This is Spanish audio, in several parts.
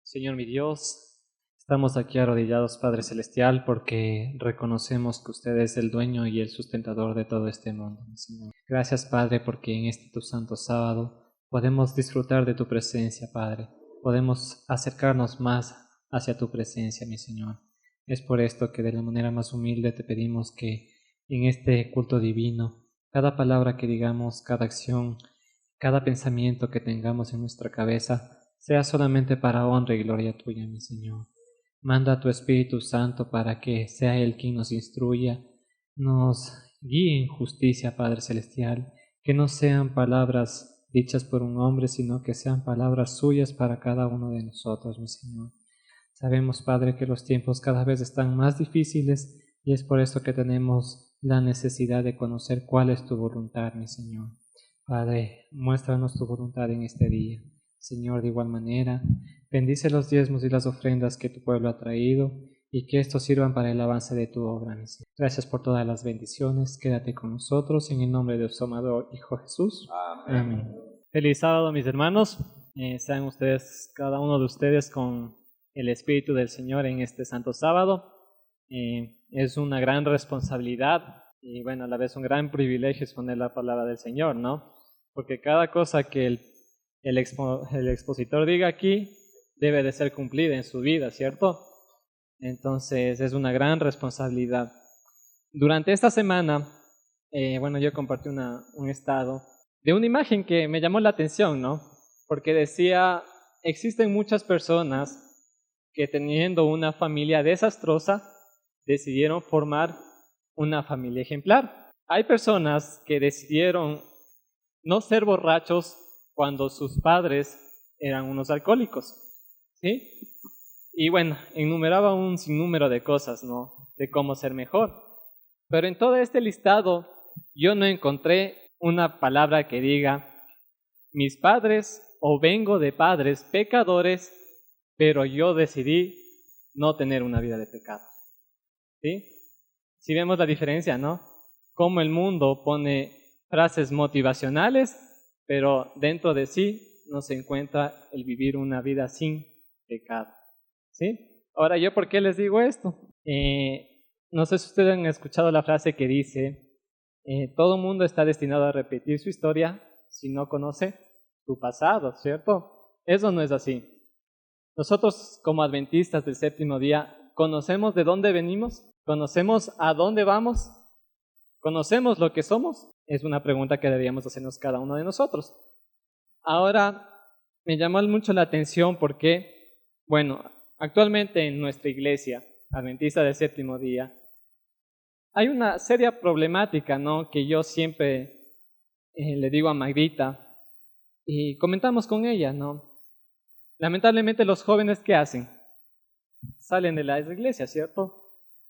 Señor mi Dios, estamos aquí arrodillados, Padre Celestial, porque reconocemos que usted es el dueño y el sustentador de todo este mundo, mi Señor. Gracias, Padre, porque en este tu santo sábado podemos disfrutar de tu presencia, Padre. Podemos acercarnos más hacia tu presencia, mi Señor. Es por esto que de la manera más humilde te pedimos que en este culto divino, cada palabra que digamos, cada acción, cada pensamiento que tengamos en nuestra cabeza, sea solamente para honra y gloria tuya, mi Señor. Manda a tu Espíritu Santo para que sea Él quien nos instruya, nos guíe en justicia, Padre Celestial, que no sean palabras dichas por un hombre, sino que sean palabras suyas para cada uno de nosotros, mi Señor. Sabemos, Padre, que los tiempos cada vez están más difíciles y es por eso que tenemos la necesidad de conocer cuál es tu voluntad, mi Señor. Padre, muéstranos tu voluntad en este día. Señor, de igual manera, bendice los diezmos y las ofrendas que tu pueblo ha traído y que estos sirvan para el avance de tu obra, mi Señor. Gracias por todas las bendiciones. Quédate con nosotros en el nombre de su amado Hijo Jesús. Amén. Feliz sábado, mis hermanos. Sean ustedes, cada uno de ustedes, con el Espíritu del Señor en este santo sábado. Es una gran responsabilidad y, bueno, a la vez un gran privilegio exponer la palabra del Señor, ¿no? Porque cada cosa que el expositor diga aquí debe de ser cumplida en su vida, ¿cierto? Entonces es una gran responsabilidad. Durante esta semana, yo compartí un estado de una imagen que me llamó la atención, ¿no? Porque decía, existen muchas personas que teniendo una familia desastrosa, decidieron formar una familia ejemplar. Hay personas que decidieron no ser borrachos cuando sus padres eran unos alcohólicos, ¿sí? Y bueno, enumeraba un sinnúmero de cosas, ¿no? De cómo ser mejor. Pero en todo este listado, yo no encontré una palabra que diga, mis padres o vengo de padres pecadores, pero yo decidí no tener una vida de pecado, ¿sí? Si vemos la diferencia, ¿no? Cómo el mundo pone frases motivacionales, pero dentro de sí no se encuentra el vivir una vida sin pecado, ¿sí? Ahora, ¿yo por qué les digo esto? No sé si ustedes han escuchado la frase que dice, todo mundo está destinado a repetir su historia si no conoce su pasado, ¿cierto? Eso no es así. Nosotros, como adventistas del séptimo día, ¿conocemos de dónde venimos? ¿Conocemos a dónde vamos? ¿Conocemos lo que somos? Es una pregunta que deberíamos hacernos cada uno de nosotros. Ahora, me llamó mucho la atención porque, bueno, actualmente en nuestra iglesia adventista del séptimo día, hay una seria problemática, ¿no? Que yo siempre le digo a Magdita y comentamos con ella, ¿no? Lamentablemente los jóvenes, ¿qué hacen? Salen de las iglesias, ¿cierto?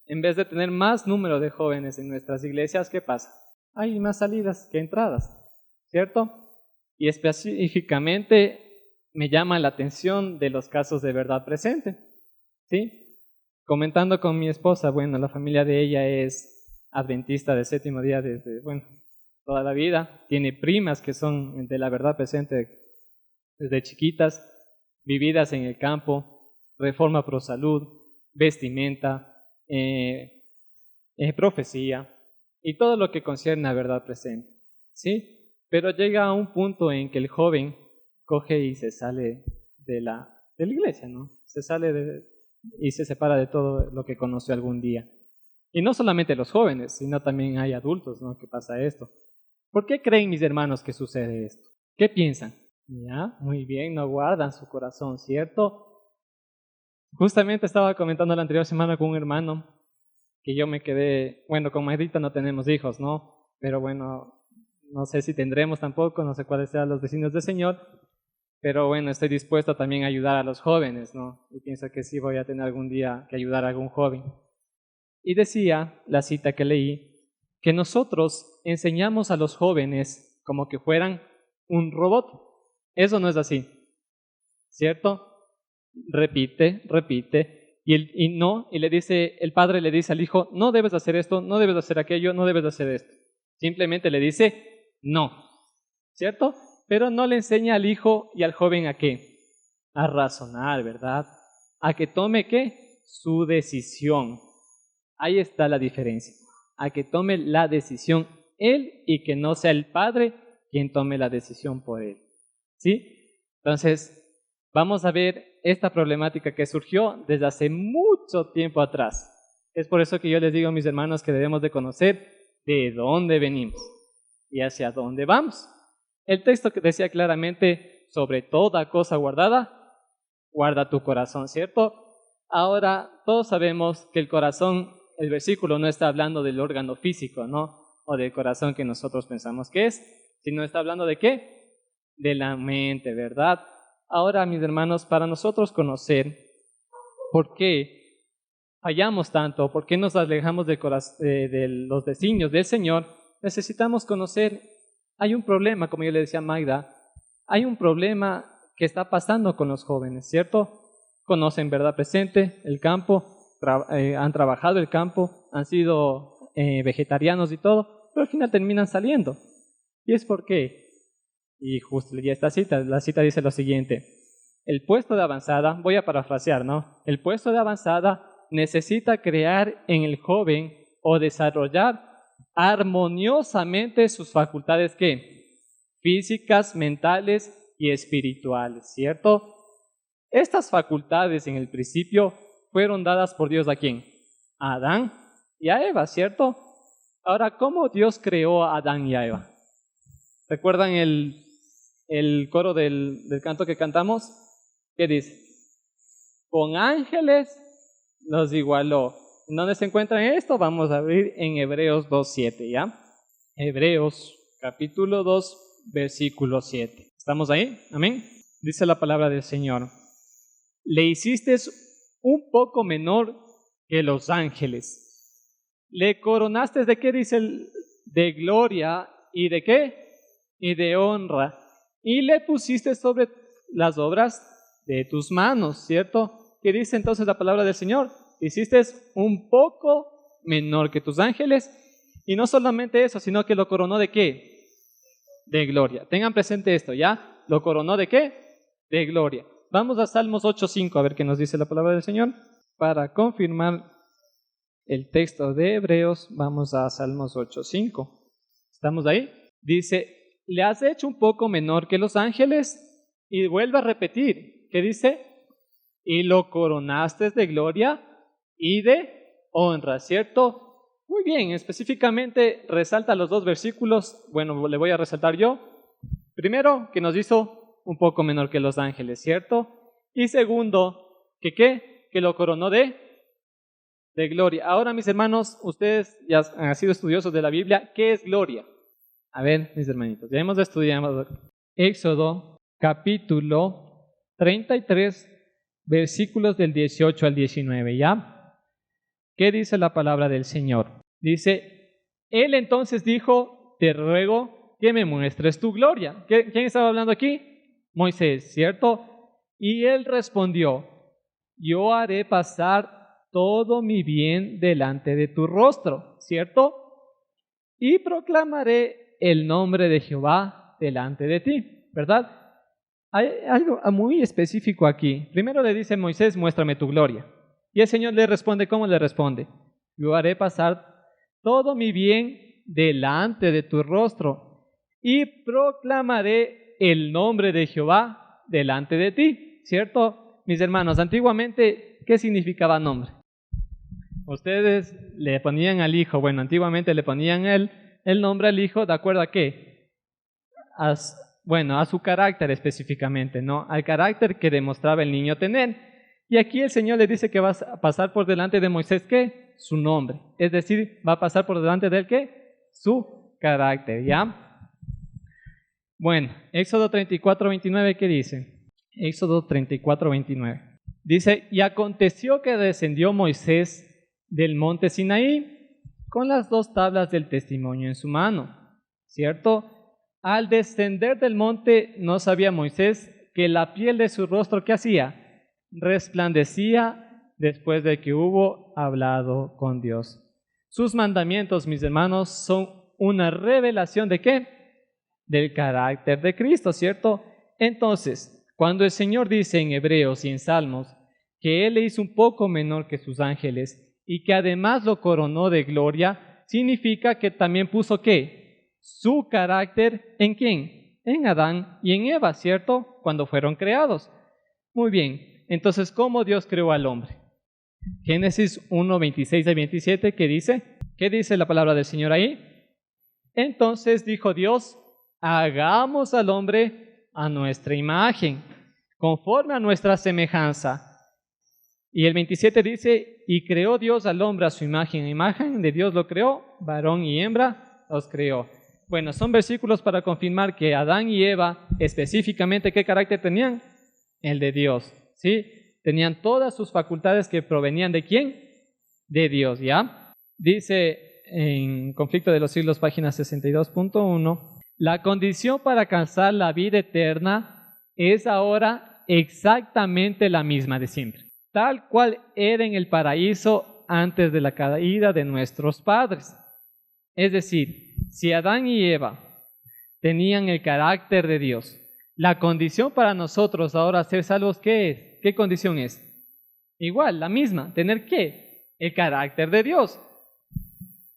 En vez de tener más número de jóvenes en nuestras iglesias, ¿qué pasa? Hay más salidas que entradas, ¿cierto? Y específicamente me llama la atención de los casos de verdad presente, ¿sí? Comentando con mi esposa, bueno, la familia de ella es adventista del séptimo día desde, toda la vida. Tiene primas que son de la verdad presente desde chiquitas, vividas en el campo, reforma pro salud, vestimenta, profecía y todo lo que concierne a verdad presente, ¿sí? Pero llega a un punto en que el joven coge y se sale de la iglesia, ¿no? Se sale y se separa de todo lo que conoció algún día. Y no solamente los jóvenes, sino también hay adultos, ¿no? Que pasa esto. ¿Por qué creen mis hermanos que sucede esto? ¿Qué piensan? Ya, muy bien, no guardan su corazón, ¿cierto? Justamente estaba comentando la anterior semana con un hermano que yo me quedé, con Magrita no tenemos hijos, ¿no? Pero bueno, no sé si tendremos tampoco, no sé cuáles sean los designios del Señor, pero bueno, estoy dispuesto también a ayudar a los jóvenes, ¿no? Y pienso que sí voy a tener algún día que ayudar a algún joven. Y decía, la cita que leí, que nosotros enseñamos a los jóvenes como que fueran un robot. Eso no es así, ¿cierto? Repite, repite, y le dice, el padre le dice al hijo, no debes hacer esto, no debes hacer aquello, no debes hacer esto. Simplemente le dice, no, ¿cierto? Pero no le enseña al hijo y al joven a qué, a razonar, ¿verdad? A que tome ¿qué? Su decisión. Ahí está la diferencia, a que tome la decisión él y que no sea el padre quien tome la decisión por él, ¿sí? Entonces, vamos a ver esta problemática que surgió desde hace mucho tiempo atrás. Es por eso que yo les digo a mis hermanos que debemos de conocer de dónde venimos y hacia dónde vamos. El texto que decía claramente, sobre toda cosa guardada, guarda tu corazón, ¿cierto? Ahora, todos sabemos que el corazón, el versículo no está hablando del órgano físico, ¿no? O del corazón que nosotros pensamos que es, sino está hablando ¿de qué? De la mente, ¿verdad? Ahora, mis hermanos, para nosotros conocer por qué fallamos tanto, por qué nos alejamos de los designios del Señor, necesitamos conocer, hay un problema, como yo le decía a Magda, hay un problema que está pasando con los jóvenes, ¿cierto? Conocen verdad presente, el campo, han trabajado el campo, han sido vegetarianos y todo, pero al final terminan saliendo. ¿Y es por qué? Y justo leí esta cita, la cita dice lo siguiente, el puesto de avanzada, voy a parafrasear, ¿no? El puesto de avanzada necesita crear en el joven o desarrollar armoniosamente sus facultades, ¿qué? Físicas, mentales y espirituales, ¿cierto? Estas facultades en el principio fueron dadas por Dios ¿a quién? A Adán y a Eva, ¿cierto? Ahora, ¿cómo Dios creó a Adán y a Eva? ¿Recuerdan el coro del canto que cantamos? ¿Qué dice? Con ángeles los igualó. ¿En dónde se encuentra esto? Vamos a abrir en Hebreos 2:7, ¿ya? Hebreos capítulo 2, versículo 7. ¿Estamos ahí? Amén. Dice la palabra del Señor. Le hiciste un poco menor que los ángeles. Le coronaste ¿de qué dice? De gloria y ¿de qué? Y de honra. Y le pusiste sobre las obras de tus manos, ¿cierto? ¿Qué dice entonces la palabra del Señor? Hiciste un poco menor que tus ángeles. Y no solamente eso, sino que lo coronó ¿de qué? De gloria. Tengan presente esto, ¿ya? ¿Lo coronó de qué? De gloria. Vamos a Salmos 8:5 a ver qué nos dice la palabra del Señor. Para confirmar el texto de Hebreos, vamos a Salmos 8:5. ¿Estamos ahí? Dice, le has hecho un poco menor que los ángeles. Y vuelve a repetir, ¿qué dice? Y lo coronaste de gloria y de honra, ¿cierto? Muy bien, específicamente resalta los dos versículos. Bueno, le voy a resaltar yo. Primero, que nos hizo un poco menor que los ángeles, ¿cierto? Y segundo, que ¿qué? Que lo coronó de gloria. Ahora, mis hermanos, ustedes ya han sido estudiosos de la Biblia. ¿Qué es gloria? A ver, mis hermanitos, ya hemos estudiado Éxodo capítulo 33, versículos del 18 al 19, ¿ya? ¿Qué dice la palabra del Señor? Dice, Él entonces dijo, te ruego que me muestres tu gloria. ¿Quién estaba hablando aquí? Moisés, ¿cierto? Y él respondió, yo haré pasar todo mi bien delante de tu rostro, ¿cierto? Y proclamaré el nombre de Jehová delante de ti, ¿verdad? Hay algo muy específico aquí. Primero le dice Moisés, muéstrame tu gloria. Y el Señor le responde, ¿cómo le responde? Yo haré pasar todo mi bien delante de tu rostro y proclamaré el nombre de Jehová delante de ti, ¿cierto? Mis hermanos, antiguamente, ¿qué significaba nombre? Ustedes le ponían al hijo, bueno, antiguamente le ponían el nombre al hijo, ¿de acuerdo a qué? A su carácter específicamente, ¿no? Al carácter que demostraba el niño tener. Y aquí el Señor le dice que va a pasar por delante de Moisés, ¿qué? Su nombre. Es decir, va a pasar por delante de él, ¿qué? Su carácter, ¿ya? Bueno, Éxodo 34:29, ¿qué dice? Éxodo 34:29. Dice, y aconteció que descendió Moisés del monte Sinaí con las 2 tablas del testimonio en su mano, ¿cierto? Al descender del monte, no sabía Moisés que la piel de su rostro, ¿qué hacía? Resplandecía después de que hubo hablado con Dios. Sus mandamientos, mis hermanos, son una revelación ¿de qué? Del carácter de Cristo, ¿cierto? Entonces, cuando el Señor dice en Hebreos y en Salmos que Él le hizo un poco menor que sus ángeles y que además lo coronó de gloria, significa que también puso ¿qué? Su carácter ¿en quién? En Adán y en Eva, ¿cierto? Cuando fueron creados. Muy bien, entonces, ¿cómo Dios creó al hombre? Génesis 1, 26 y 27, ¿qué dice? ¿Qué dice la palabra del Señor ahí? Entonces dijo Dios, hagamos al hombre a nuestra imagen, conforme a nuestra semejanza. Y el 27 dice, y creó Dios al hombre a su imagen de Dios lo creó, varón y hembra los creó. Bueno, son versículos para confirmar que Adán y Eva, específicamente, ¿qué carácter tenían? El de Dios, ¿sí? Tenían todas sus facultades que provenían ¿de quién? De Dios, ¿ya? Dice en Conflicto de los Siglos, página 62.1, la condición para alcanzar la vida eterna es ahora exactamente la misma de siempre, tal cual era en el paraíso antes de la caída de nuestros padres. Es decir, si Adán y Eva tenían el carácter de Dios, la condición para nosotros ahora ser salvos, ¿qué es? ¿Qué condición es? Igual, la misma, ¿tener qué? El carácter de Dios,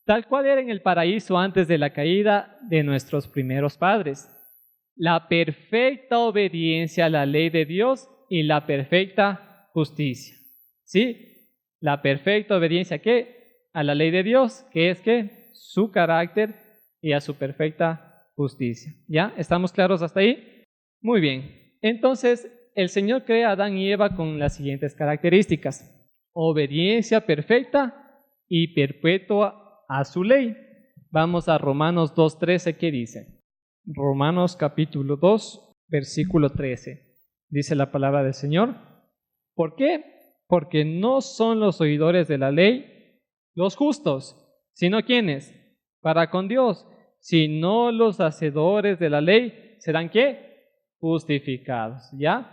tal cual era en el paraíso antes de la caída de nuestros primeros padres. La perfecta obediencia a la ley de Dios y la perfecta justicia. ¿Sí? La perfecta obediencia, ¿qué? A la ley de Dios, que es ¿qué? Su carácter y a su perfecta justicia. ¿Ya? ¿Estamos claros hasta ahí? Muy bien. Entonces, el Señor crea a Adán y Eva con las siguientes características. Obediencia perfecta y perpetua a su ley. Vamos a Romanos 2.13, ¿qué dice? Romanos capítulo 2, versículo 13. Dice la palabra del Señor. ¿Por qué? Porque no son los oidores de la ley los justos, sino ¿quiénes? Para con Dios. Sino los hacedores de la ley serán ¿qué? Justificados. ¿Ya?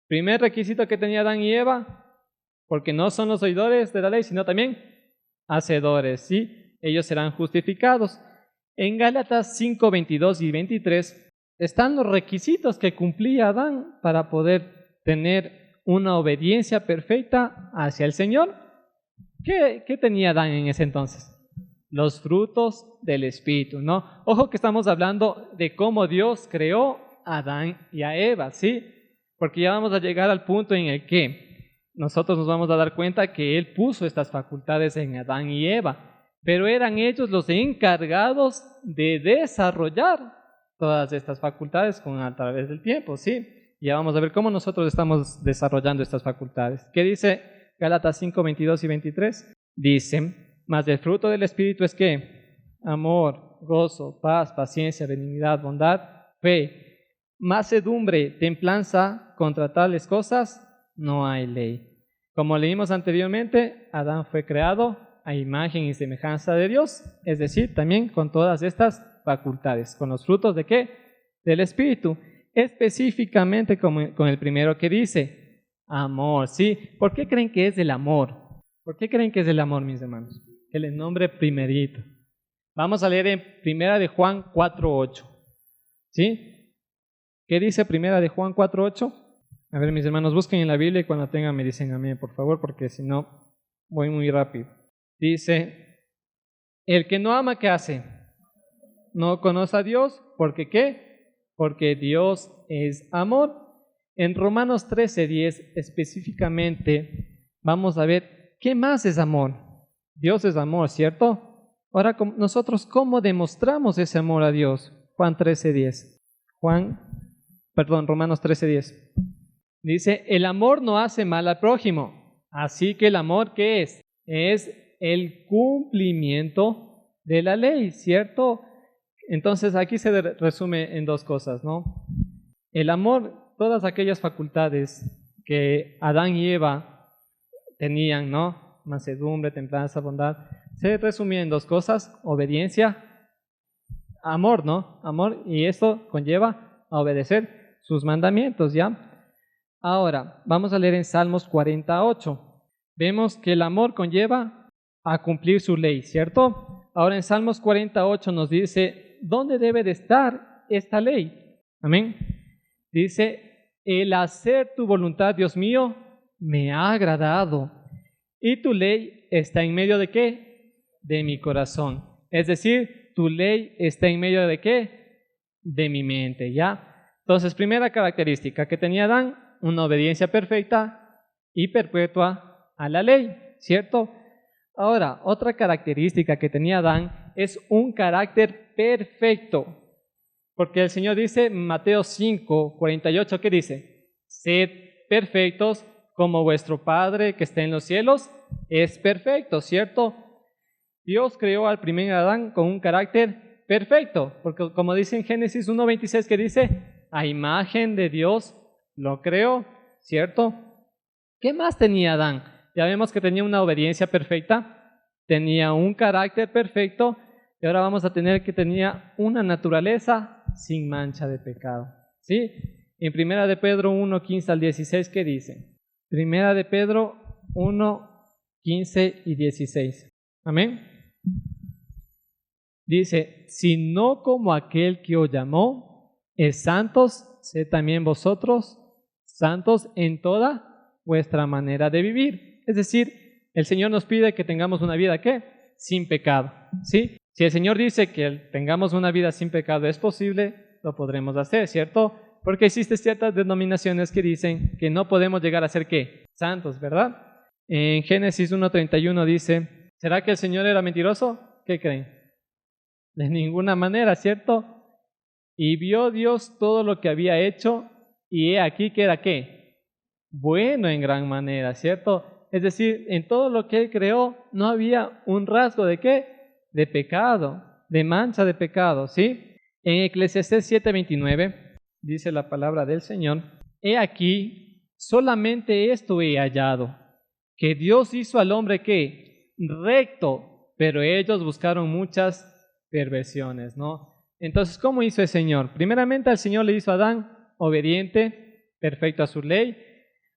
Primer requisito que tenía Adán y Eva, porque no son los oidores de la ley, sino también hacedores, ¿sí? Ellos serán justificados. En Gálatas 5, 22 y 23 están los requisitos que cumplía Adán para poder tener una obediencia perfecta hacia el Señor. ¿Qué tenía Adán en ese entonces? Los frutos del Espíritu, ¿no? Ojo que estamos hablando de cómo Dios creó a Adán y a Eva, ¿sí? Porque ya vamos a llegar al punto en el que nosotros nos vamos a dar cuenta que Él puso estas facultades en Adán y Eva, pero eran ellos los encargados de desarrollar todas estas facultades a través del tiempo, ¿sí? Ya vamos a ver cómo nosotros estamos desarrollando estas facultades. ¿Qué dice Gálatas 5, 22 y 23? Dice, mas el fruto del Espíritu es ¿qué? Amor, gozo, paz, paciencia, benignidad, bondad, fe, mansedumbre, templanza. Contra tales cosas no hay ley. Como leímos anteriormente, Adán fue creado a imagen y semejanza de Dios, es decir, también con todas estas facultades, con los frutos ¿de qué? Del Espíritu, específicamente con el primero que dice, amor, ¿sí? ¿Por qué creen que es el amor? ¿Por qué creen que es el amor, mis hermanos? El nombre primerito. Vamos a leer en Primera de Juan 4:8, ¿sí? ¿Qué dice Primera de Juan 4:8? A ver, mis hermanos, busquen en la Biblia y cuando tengan me dicen amén, por favor, porque si no, voy muy rápido. Dice, el que no ama, ¿qué hace? No conoce a Dios, ¿porque qué? Porque Dios es amor. En Romanos 13:10 específicamente vamos a ver qué más es amor. Dios es amor, ¿cierto? Ahora, nosotros, ¿cómo demostramos ese amor a Dios? Juan 13:10. Romanos 13:10. Dice, el amor no hace mal al prójimo. Así que el amor, ¿qué es? Es el cumplimiento de la ley, ¿cierto? Entonces aquí se resume en 2 cosas, ¿no? El amor, todas aquellas facultades que Adán y Eva tenían, ¿no? mansedumbre, templanza, bondad. Se resume en dos cosas: obediencia, amor, ¿no? Amor, y esto conlleva a obedecer sus mandamientos, ¿ya? Ahora, vamos a leer en Salmos 48. Vemos que el amor conlleva a cumplir su ley, ¿cierto? Ahora en Salmos 48 nos dice, ¿dónde debe de estar esta ley? Amén. Dice, el hacer tu voluntad, Dios mío, me ha agradado. Y tu ley está en medio de ¿qué? De mi corazón. Es decir, tu ley está en medio de ¿qué? De mi mente, ¿ya? Entonces, primera característica que tenía Adán, una obediencia perfecta y perpetua a la ley, ¿cierto? Ahora, otra característica que tenía Adán es un carácter perfecto. Porque el Señor dice, Mateo 5:48, ¿qué dice? Sed perfectos como vuestro Padre que está en los cielos es perfecto, ¿cierto? Dios creó al primer Adán con un carácter perfecto, porque como dice en Génesis 1:26 que dice, a imagen de Dios lo creó, ¿cierto? ¿Qué más tenía Adán? Ya vemos que tenía una obediencia perfecta, tenía un carácter perfecto, y ahora vamos a tener que tenía una naturaleza sin mancha de pecado, ¿sí? En Primera de Pedro 1:15 al 16, ¿qué dice? Primera de Pedro 1:15 y 16. Amén. Dice, si no como aquel que os llamó es santos, sed también vosotros santos en toda vuestra manera de vivir. Es decir, el Señor nos pide que tengamos una vida, ¿qué? Sin pecado, ¿sí? Si el Señor dice que tengamos una vida sin pecado es posible, lo podremos hacer, ¿cierto? Porque existen ciertas denominaciones que dicen que no podemos llegar a ser, ¿qué? Santos, ¿verdad? En Génesis 1:31 dice, ¿será que el Señor era mentiroso? ¿Qué creen? De ninguna manera, ¿cierto? Y vio Dios todo lo que había hecho, y he aquí que era, ¿qué? Bueno en gran manera, ¿cierto? Es decir, en todo lo que Él creó no había un rasgo de ¿qué? De pecado, de mancha de pecado, ¿sí? En Eclesiastés 7:29 dice la palabra del Señor, he aquí, solamente esto he hallado, que Dios hizo al hombre ¿qué? Recto, pero ellos buscaron muchas perversiones, ¿no? Entonces, ¿cómo hizo el Señor? Primeramente al Señor le hizo a Adán obediente, perfecto a su ley,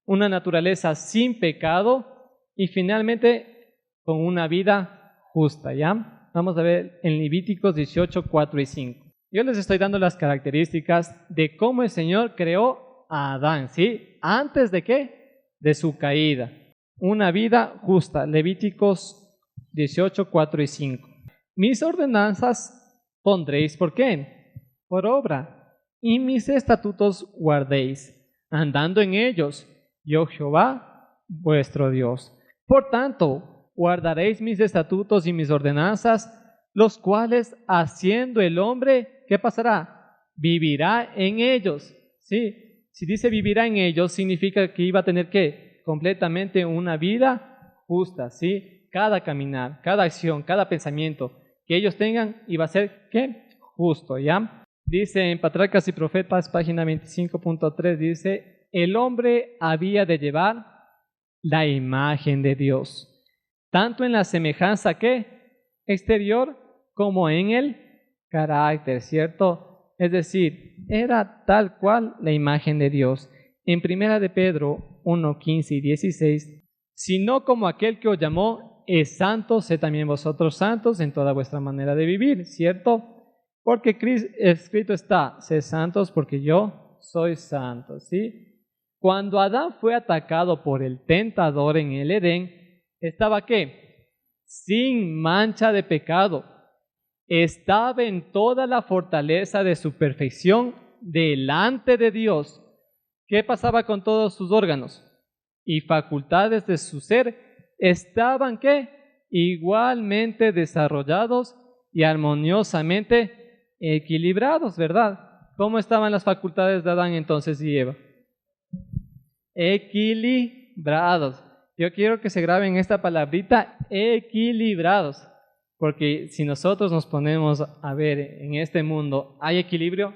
una naturaleza sin pecado y finalmente con una vida justa, ¿ya? Vamos a ver en Levíticos 18:4 y 5. Yo les estoy dando las características de cómo el Señor creó a Adán, ¿sí? ¿Antes de qué? De su caída. Una vida justa. Levíticos 18:4 y 5. Mis ordenanzas pondréis, ¿por qué? Por obra. Y mis estatutos guardéis, andando en ellos. Yo Jehová, vuestro Dios. Por tanto, guardaréis mis estatutos y mis ordenanzas, los cuales haciendo el hombre, ¿qué pasará? Vivirá en ellos. Sí, si dice vivirá en ellos, significa que iba a tener ¿qué? Completamente una vida justa, ¿sí? Cada caminar, cada acción, cada pensamiento que ellos tengan iba a ser ¿qué? Justo, ¿ya? Dice en Patriarcas y Profetas, página 25.3, dice, el hombre había de llevar la imagen de Dios, tanto en la semejanza que exterior como en el carácter, ¿cierto? Es decir, era tal cual la imagen de Dios. En Primera de Pedro 1:15 y 16, sino como aquel que os llamó es santo, sed también vosotros santos en toda vuestra manera de vivir, ¿cierto? Porque escrito está, sed santos porque yo soy santo, ¿sí? Cuando Adán fue atacado por el tentador en el Edén, ¿estaba qué? Sin mancha de pecado. Estaba en toda la fortaleza de su perfección delante de Dios. ¿Qué pasaba con todos sus órganos y facultades de su ser? Estaban ¿qué? Igualmente desarrollados y armoniosamente equilibrados, ¿verdad? ¿Cómo estaban las facultades de Adán entonces y Eva? Equilibrados. Yo quiero que se graben esta palabrita, equilibrados, porque si nosotros nos ponemos a ver en este mundo, ¿hay equilibrio?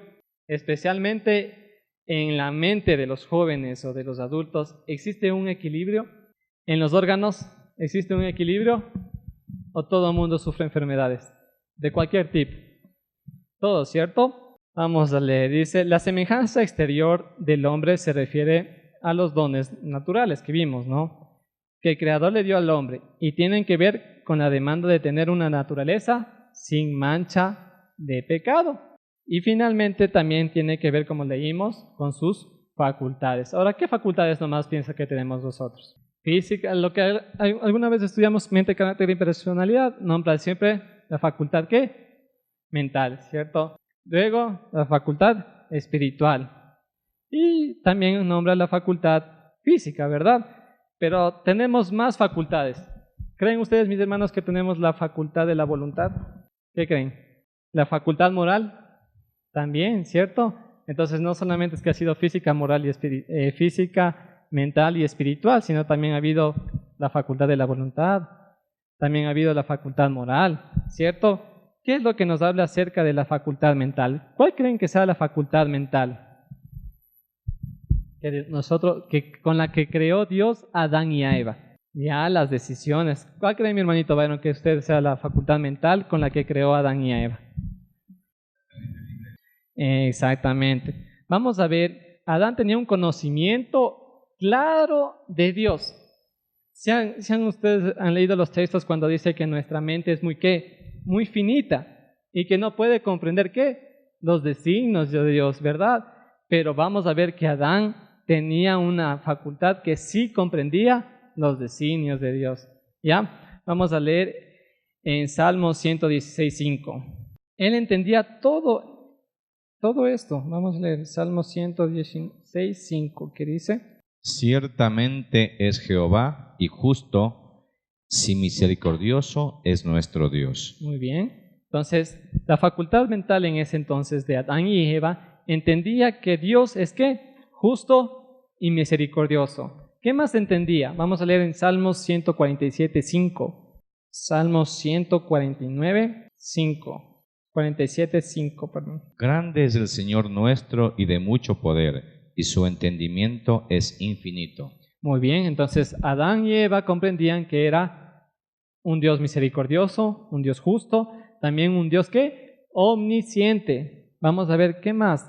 Especialmente en la mente de los jóvenes o de los adultos, ¿existe un equilibrio? En los órganos ¿Existe un equilibrio o todo el mundo sufre enfermedades? De cualquier tipo. Todo, ¿cierto? Vamos a leer. Dice, la semejanza exterior del hombre se refiere a los dones naturales que vimos, ¿no? Que el Creador le dio al hombre y tienen que ver con la demanda de tener una naturaleza sin mancha de pecado. Y finalmente también tiene que ver, como leímos, con sus facultades. Ahora, ¿qué facultades nomás piensa que tenemos nosotros? Física, lo que alguna vez estudiamos mente, carácter y personalidad, nombra siempre la facultad ¿qué? Mental, ¿cierto? Luego, la facultad espiritual. Y también nombra la facultad física, ¿verdad? Pero tenemos más facultades. ¿Creen ustedes, mis hermanos, que tenemos la facultad de la voluntad? ¿Qué creen? ¿La facultad moral? También, ¿cierto? Entonces no solamente es que ha sido física, moral y física, mental y espiritual, sino también ha habido la facultad de la voluntad, también ha habido la facultad moral, ¿cierto? ¿Qué es lo que nos habla acerca de la facultad mental? ¿Cuál creen que sea la facultad mental? Con la que creó Dios a Adán y a Eva. Ya las decisiones. ¿Cuál cree mi hermanito Byron que usted sea la facultad mental con la que creó a Adán y a Eva? Exactamente. Vamos a ver, Adán tenía un conocimiento claro de Dios. Ustedes han leído los textos cuando dice que nuestra mente es muy finita y que no puede comprender los designios de Dios, ¿verdad? Pero vamos a ver que Adán tenía una facultad que sí comprendía los designios de Dios. ¿Ya? Vamos a leer en Salmos 116:5. Él entendía todo esto. Vamos a leer Salmos 116:5, ¿qué dice? Ciertamente es Jehová y justo, si misericordioso es nuestro Dios. Muy bien. Entonces, la facultad mental en ese entonces de Adán y Eva entendía que Dios es justo y misericordioso. ¿Qué más entendía? Vamos a leer en Salmos 147:5. Salmos 149:5. 47:5, perdón. Grande es el Señor nuestro y de mucho poder, y su entendimiento es infinito. Muy bien, entonces Adán y Eva comprendían que era un Dios misericordioso, un Dios justo, también un Dios omnisciente. Vamos a ver qué más.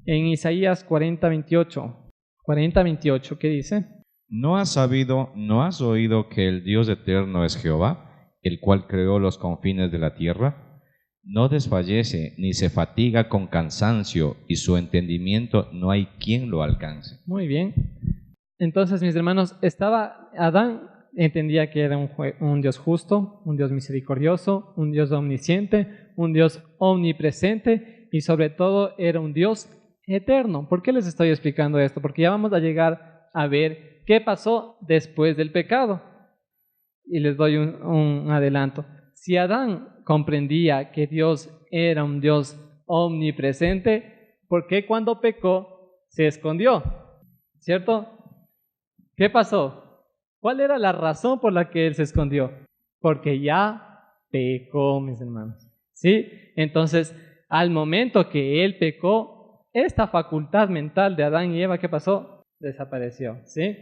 En Isaías 40:28. 40:28, ¿qué dice? ¿No has oído que el Dios eterno es Jehová, el cual creó los confines de la tierra? No desfallece ni se fatiga con cansancio, y su entendimiento no hay quien lo alcance. Muy bien. Entonces, mis hermanos, Adán entendía que era un Dios justo, un Dios misericordioso, un Dios omnisciente, un Dios omnipresente y sobre todo era un Dios eterno. ¿Por qué les estoy explicando esto? Porque ya vamos a llegar a ver qué pasó después del pecado. Y les doy un adelanto. Si Adán comprendía que Dios era un Dios omnipresente, ¿por qué cuando pecó se escondió? ¿Cierto? ¿Qué pasó? ¿Cuál era la razón por la que él se escondió? Porque ya pecó, mis hermanos. ¿Sí? Entonces, al momento que él pecó, esta facultad mental de Adán y Eva, ¿qué pasó? Desapareció. ¿Sí?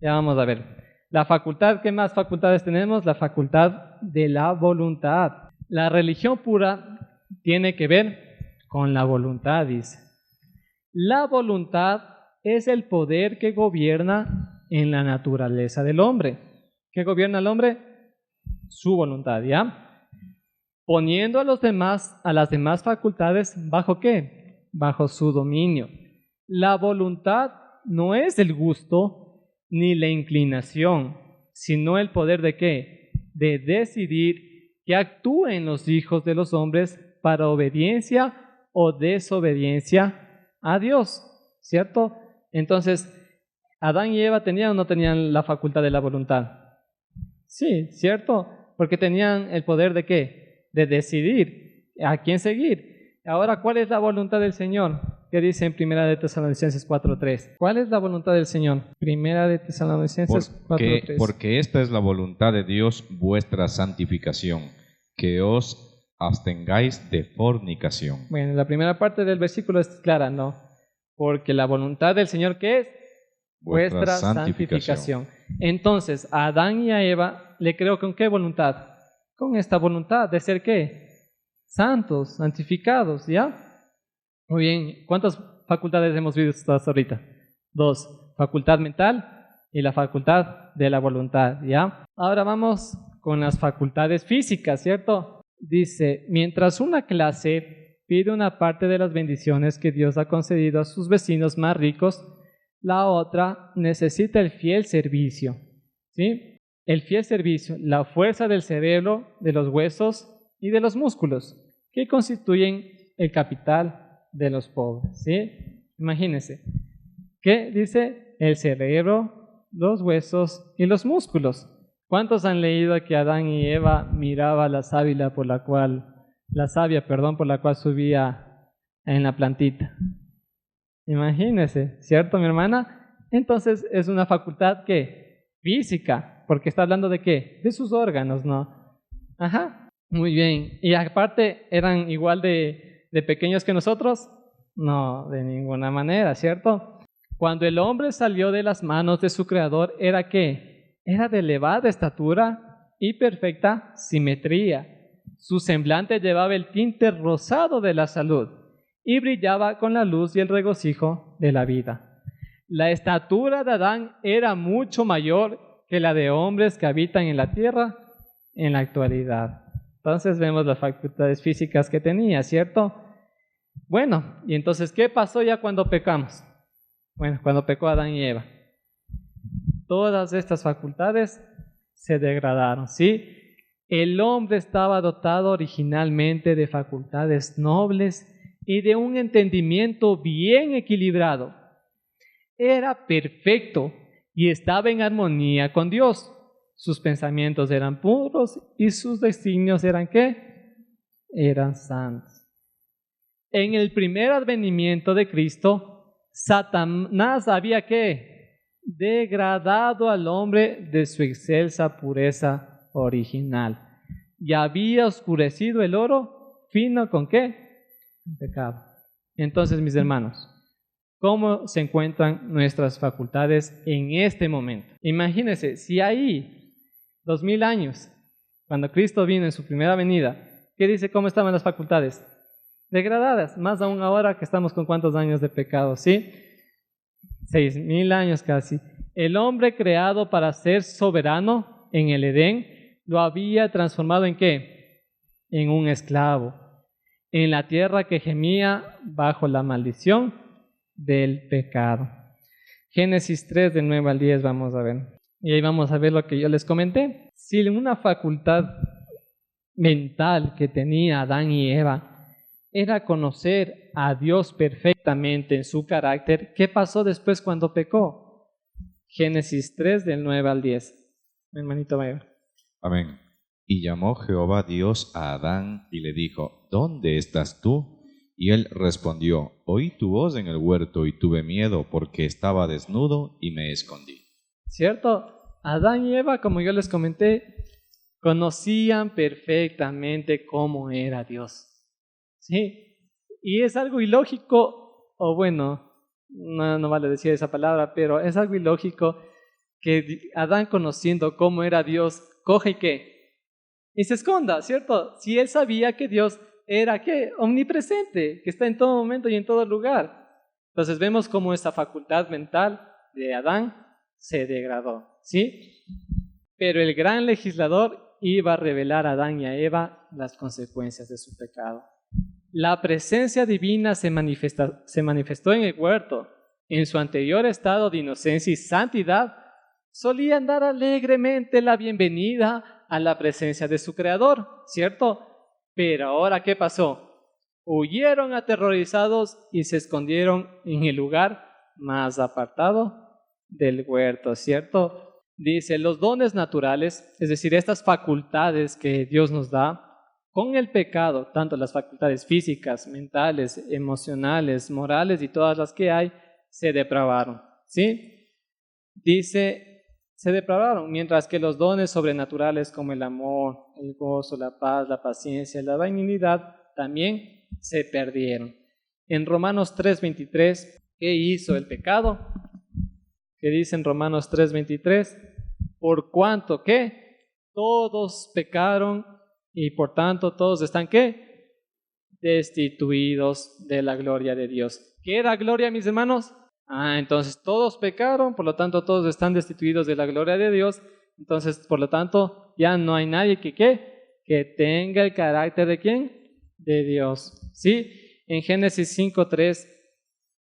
Ya vamos a ver. La facultad, ¿qué más facultades tenemos? La facultad de la voluntad. La religión pura tiene que ver con la voluntad, dice. La voluntad es el poder que gobierna en la naturaleza del hombre. ¿Qué gobierna el hombre? Su voluntad, ¿ya? Poniendo a las demás facultades, ¿bajo qué? Bajo su dominio. La voluntad no es el gusto ni la inclinación, sino el poder ¿de qué? De decidir que actúen los hijos de los hombres para obediencia o desobediencia a Dios, ¿cierto? Entonces, ¿Adán y Eva tenían o no tenían la facultad de la voluntad? Sí, ¿cierto? Porque tenían el poder ¿de qué? De decidir a quién seguir. Ahora, ¿cuál es la voluntad del Señor? ¿Qué dice en Primera de Tesalonicenses 4:3? ¿Cuál es la voluntad del Señor? Primera de Tesalonicenses 4:3. Porque esta es la voluntad de Dios, vuestra santificación, que os abstengáis de fornicación. Bueno, la primera parte del versículo es clara, ¿no? Porque la voluntad del Señor, ¿qué es? vuestra santificación. Entonces, a Adán y a Eva le creó ¿con qué voluntad? Con esta voluntad de ser ¿qué? Santos, santificados, ¿ya? Muy bien, ¿cuántas facultades hemos visto hasta ahorita? 2, facultad mental y la facultad de la voluntad, ¿ya? Ahora vamos con las facultades físicas, ¿cierto? Dice, mientras una clase pide una parte de las bendiciones que Dios ha concedido a sus vecinos más ricos, la otra necesita el fiel servicio, ¿sí? El fiel servicio, la fuerza del cerebro, de los huesos y de los músculos, que constituyen el capital de los pobres, ¿sí? Imagínense, ¿qué dice? El cerebro, los huesos y los músculos. ¿Cuántos han leído que Adán y Eva miraba la savia por la cual subía en la plantita? Imagínense, ¿cierto, mi hermana? Entonces es una facultad ¿qué? Física, porque está hablando de ¿qué? De sus órganos, ¿no? Ajá, muy bien. ¿Y aparte eran igual de pequeños que nosotros? No, de ninguna manera, ¿cierto? Cuando el hombre salió de las manos de su creador, ¿era qué? Era de elevada estatura y perfecta simetría. Su semblante llevaba el tinte rosado de la salud y brillaba con la luz y el regocijo de la vida. La estatura de Adán era mucho mayor que la de hombres que habitan en la tierra en la actualidad. Entonces vemos las facultades físicas que tenía, ¿cierto? Bueno, y entonces, ¿qué pasó ya cuando pecamos? Bueno, cuando pecó Adán y Eva. Todas estas facultades se degradaron, ¿sí? El hombre estaba dotado originalmente de facultades nobles y de un entendimiento bien equilibrado. Era perfecto y estaba en armonía con Dios. Sus pensamientos eran puros y sus designios eran ¿qué? Eran santos. En el primer advenimiento de Cristo, Satanás había ¿qué? Degradado al hombre de su excelsa pureza original y había oscurecido el oro fino ¿con qué? Pecado. Entonces, mis hermanos, ¿cómo se encuentran nuestras facultades en este momento? Imagínense, si ahí 2000 años, cuando Cristo vino en su primera venida, ¿qué dice? ¿Cómo estaban las facultades? Degradadas, más aún ahora que estamos con cuántos años de pecado, ¿sí? 6000 años casi. El hombre creado para ser soberano en el Edén, lo había transformado ¿en qué? En un esclavo, en la tierra que gemía bajo la maldición del pecado. Génesis 3, del 9 al 10 vamos a ver. Y ahí vamos a ver lo que yo les comenté. Si una facultad mental que tenía Adán y Eva era conocer a Dios perfectamente en su carácter, ¿qué pasó después cuando pecó? Génesis 3, del 9 al 10. Mi hermanito Mayor. Amén. Y llamó Jehová Dios a Adán y le dijo, ¿dónde estás tú? Y él respondió, oí tu voz en el huerto y tuve miedo porque estaba desnudo y me escondí. ¿Cierto? Adán y Eva, como yo les comenté, conocían perfectamente cómo era Dios. ¿Sí? Y es algo ilógico, o bueno, no vale decir esa palabra, pero es algo ilógico que Adán, conociendo cómo era Dios, coge y ¿qué? Y se esconda, ¿cierto? Si él sabía que Dios era ¿qué? Omnipresente, que está en todo momento y en todo lugar. Entonces vemos cómo esa facultad mental de Adán se degradó, ¿sí? Pero el gran legislador iba a revelar a Adán y a Eva las consecuencias de su pecado. La presencia divina se manifestó en el huerto. En su anterior estado de inocencia y santidad, solían dar alegremente la bienvenida a la presencia de su Creador, ¿cierto? Pero ahora, ¿qué pasó? Huyeron aterrorizados y se escondieron en el lugar más apartado del huerto, ¿cierto? Dice, los dones naturales, es decir, estas facultades que Dios nos da, con el pecado, tanto las facultades físicas, mentales, emocionales, morales y todas las que hay, se depravaron, ¿sí? Dice, se depravaron, mientras que los dones sobrenaturales como el amor, el gozo, la paz, la paciencia, la benignidad, también se perdieron. En Romanos 3:23, ¿qué hizo el pecado? que dice en Romanos 3:23, por cuanto que todos pecaron y por tanto todos están ¿qué? Destituidos de la gloria de Dios. ¿Qué era gloria, mis hermanos? Entonces todos pecaron, por lo tanto todos están destituidos de la gloria de Dios. Entonces, por lo tanto, ya no hay nadie que ¿qué? Que tenga el carácter ¿de quién? De Dios. ¿Sí? En Génesis 5:3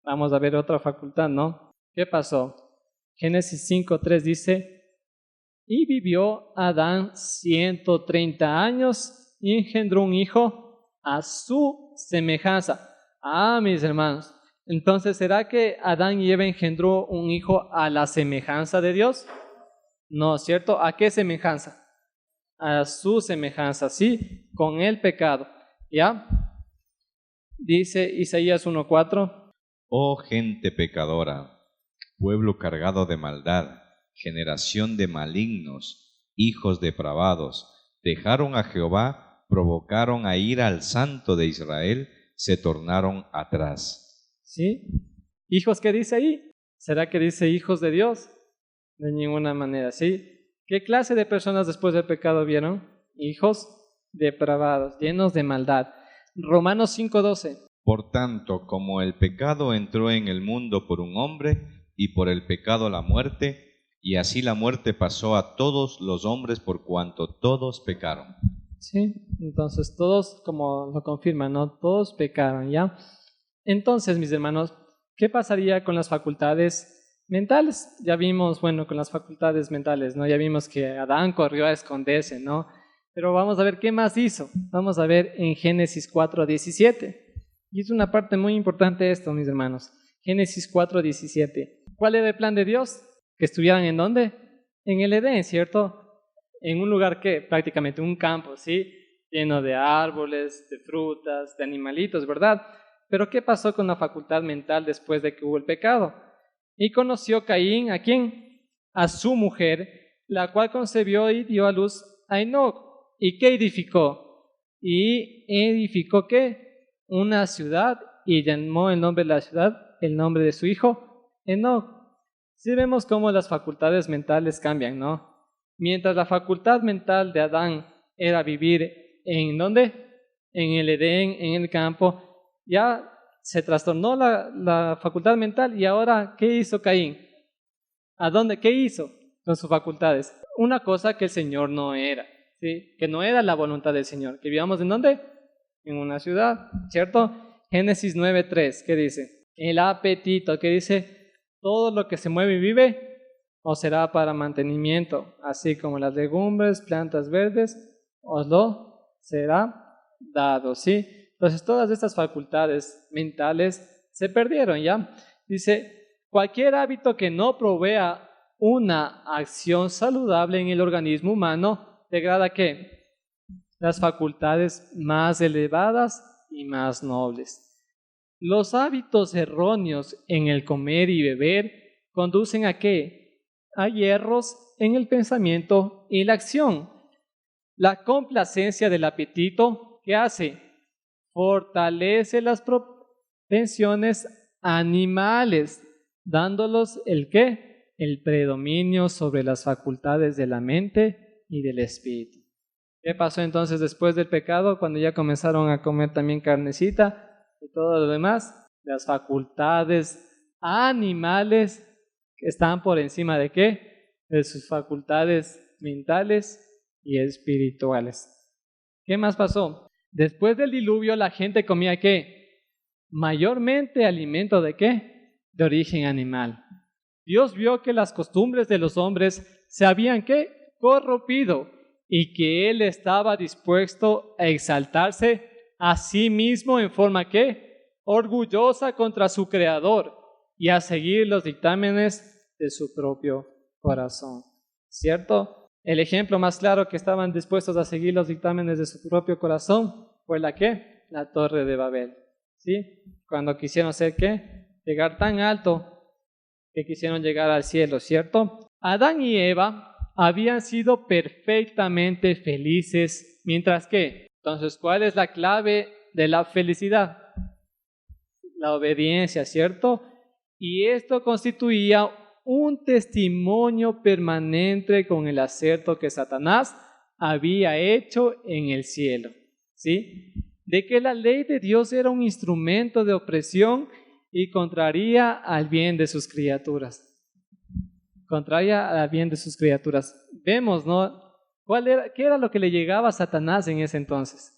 vamos a ver otra facultad, ¿no? ¿Qué pasó? Génesis 5:3 dice, y vivió Adán 130 años y engendró un hijo a su semejanza. Mis hermanos, entonces, ¿será que Adán y Eva engendró un hijo a la semejanza de Dios? No, ¿cierto? ¿A qué semejanza? A su semejanza, ¿sí? Con el pecado, ¿ya? Dice Isaías 1:4. Oh gente pecadora, pueblo cargado de maldad, generación de malignos, hijos depravados, dejaron a Jehová, provocaron a ira al Santo de Israel, se tornaron atrás. ¿Sí? ¿Hijos qué dice ahí? ¿Será que dice hijos de Dios? De ninguna manera, ¿sí? ¿Qué clase de personas después del pecado vieron? Hijos depravados, llenos de maldad. Romanos 5:12. Por tanto, como el pecado entró en el mundo por un hombre, y por el pecado la muerte, y así la muerte pasó a todos los hombres por cuanto todos pecaron. Sí, entonces todos, como lo confirman, ¿no? Todos pecaron, ¿ya? Entonces, mis hermanos, ¿qué pasaría con las facultades mentales? Ya vimos, bueno, con las facultades mentales, ¿no? Ya vimos que Adán corrió a esconderse, ¿no? Pero vamos a ver qué más hizo. Vamos a ver en Génesis 4:17. Y es una parte muy importante esto, mis hermanos. Génesis 4:17. ¿Cuál era el plan de Dios? Que estuvieran ¿en dónde? En el Edén, ¿cierto? En un lugar que prácticamente un campo, ¿sí? Lleno de árboles, de frutas, de animalitos, ¿verdad? Pero ¿qué pasó con la facultad mental después de que hubo el pecado? Y conoció Caín, ¿a quién? A su mujer, la cual concebió y dio a luz a Enoc. ¿Y qué edificó? Y edificó ¿qué? Una ciudad y llamó el nombre de la ciudad, el nombre de su hijo, Enoc. Sí vemos cómo las facultades mentales cambian, ¿no? Mientras la facultad mental de Adán era vivir ¿en dónde? En el Edén, en el campo, ya se trastornó la facultad mental y ahora, ¿qué hizo Caín? ¿A dónde? ¿Qué hizo con sus facultades? Una cosa que el Señor no era, ¿sí? Que no era la voluntad del Señor. ¿Que vivamos en dónde? En una ciudad, ¿cierto? Génesis 9:3, ¿qué dice? El apetito, ¿qué dice? Todo lo que se mueve y vive, os será para mantenimiento, así como las legumbres, plantas verdes, os lo será dado, ¿sí? Entonces todas estas facultades mentales se perdieron, ¿ya? Dice, cualquier hábito que no provea una acción saludable en el organismo humano, degrada ¿qué? Las facultades más elevadas y más nobles. Los hábitos erróneos en el comer y beber conducen ¿a qué? A hierros en el pensamiento y la acción. La complacencia del apetito, ¿qué hace? Fortalece las propensiones animales, dándolos ¿el qué? El predominio sobre las facultades de la mente y del espíritu. ¿Qué pasó entonces después del pecado? Cuando ya comenzaron a comer también carnecita y todo lo demás, las facultades animales están por encima ¿de qué? De sus facultades mentales y espirituales. ¿Qué más pasó? Después del diluvio la gente comía ¿qué? Mayormente alimento ¿de qué? De origen animal. Dios vio que las costumbres de los hombres se habían ¿qué? Corrompido y que Él estaba dispuesto a exaltarse a sí mismo en forma ¿qué? Orgullosa contra su Creador y a seguir los dictámenes de su propio corazón. ¿Cierto? El ejemplo más claro que estaban dispuestos a seguir los dictámenes de su propio corazón fue la ¿qué? La Torre de Babel. ¿Sí? Cuando quisieron ser ¿qué? Llegar tan alto que quisieron llegar al cielo, ¿cierto? Adán y Eva habían sido perfectamente felices, mientras que, entonces, ¿cuál es la clave de la felicidad? La obediencia, ¿cierto? Y esto constituía un testimonio permanente con el acerto que Satanás había hecho en el cielo, ¿sí? De que la ley de Dios era un instrumento de opresión y contraría al bien de sus criaturas. Contraria al bien de sus criaturas. Vemos, ¿no? ¿Qué era lo que le llegaba a Satanás en ese entonces?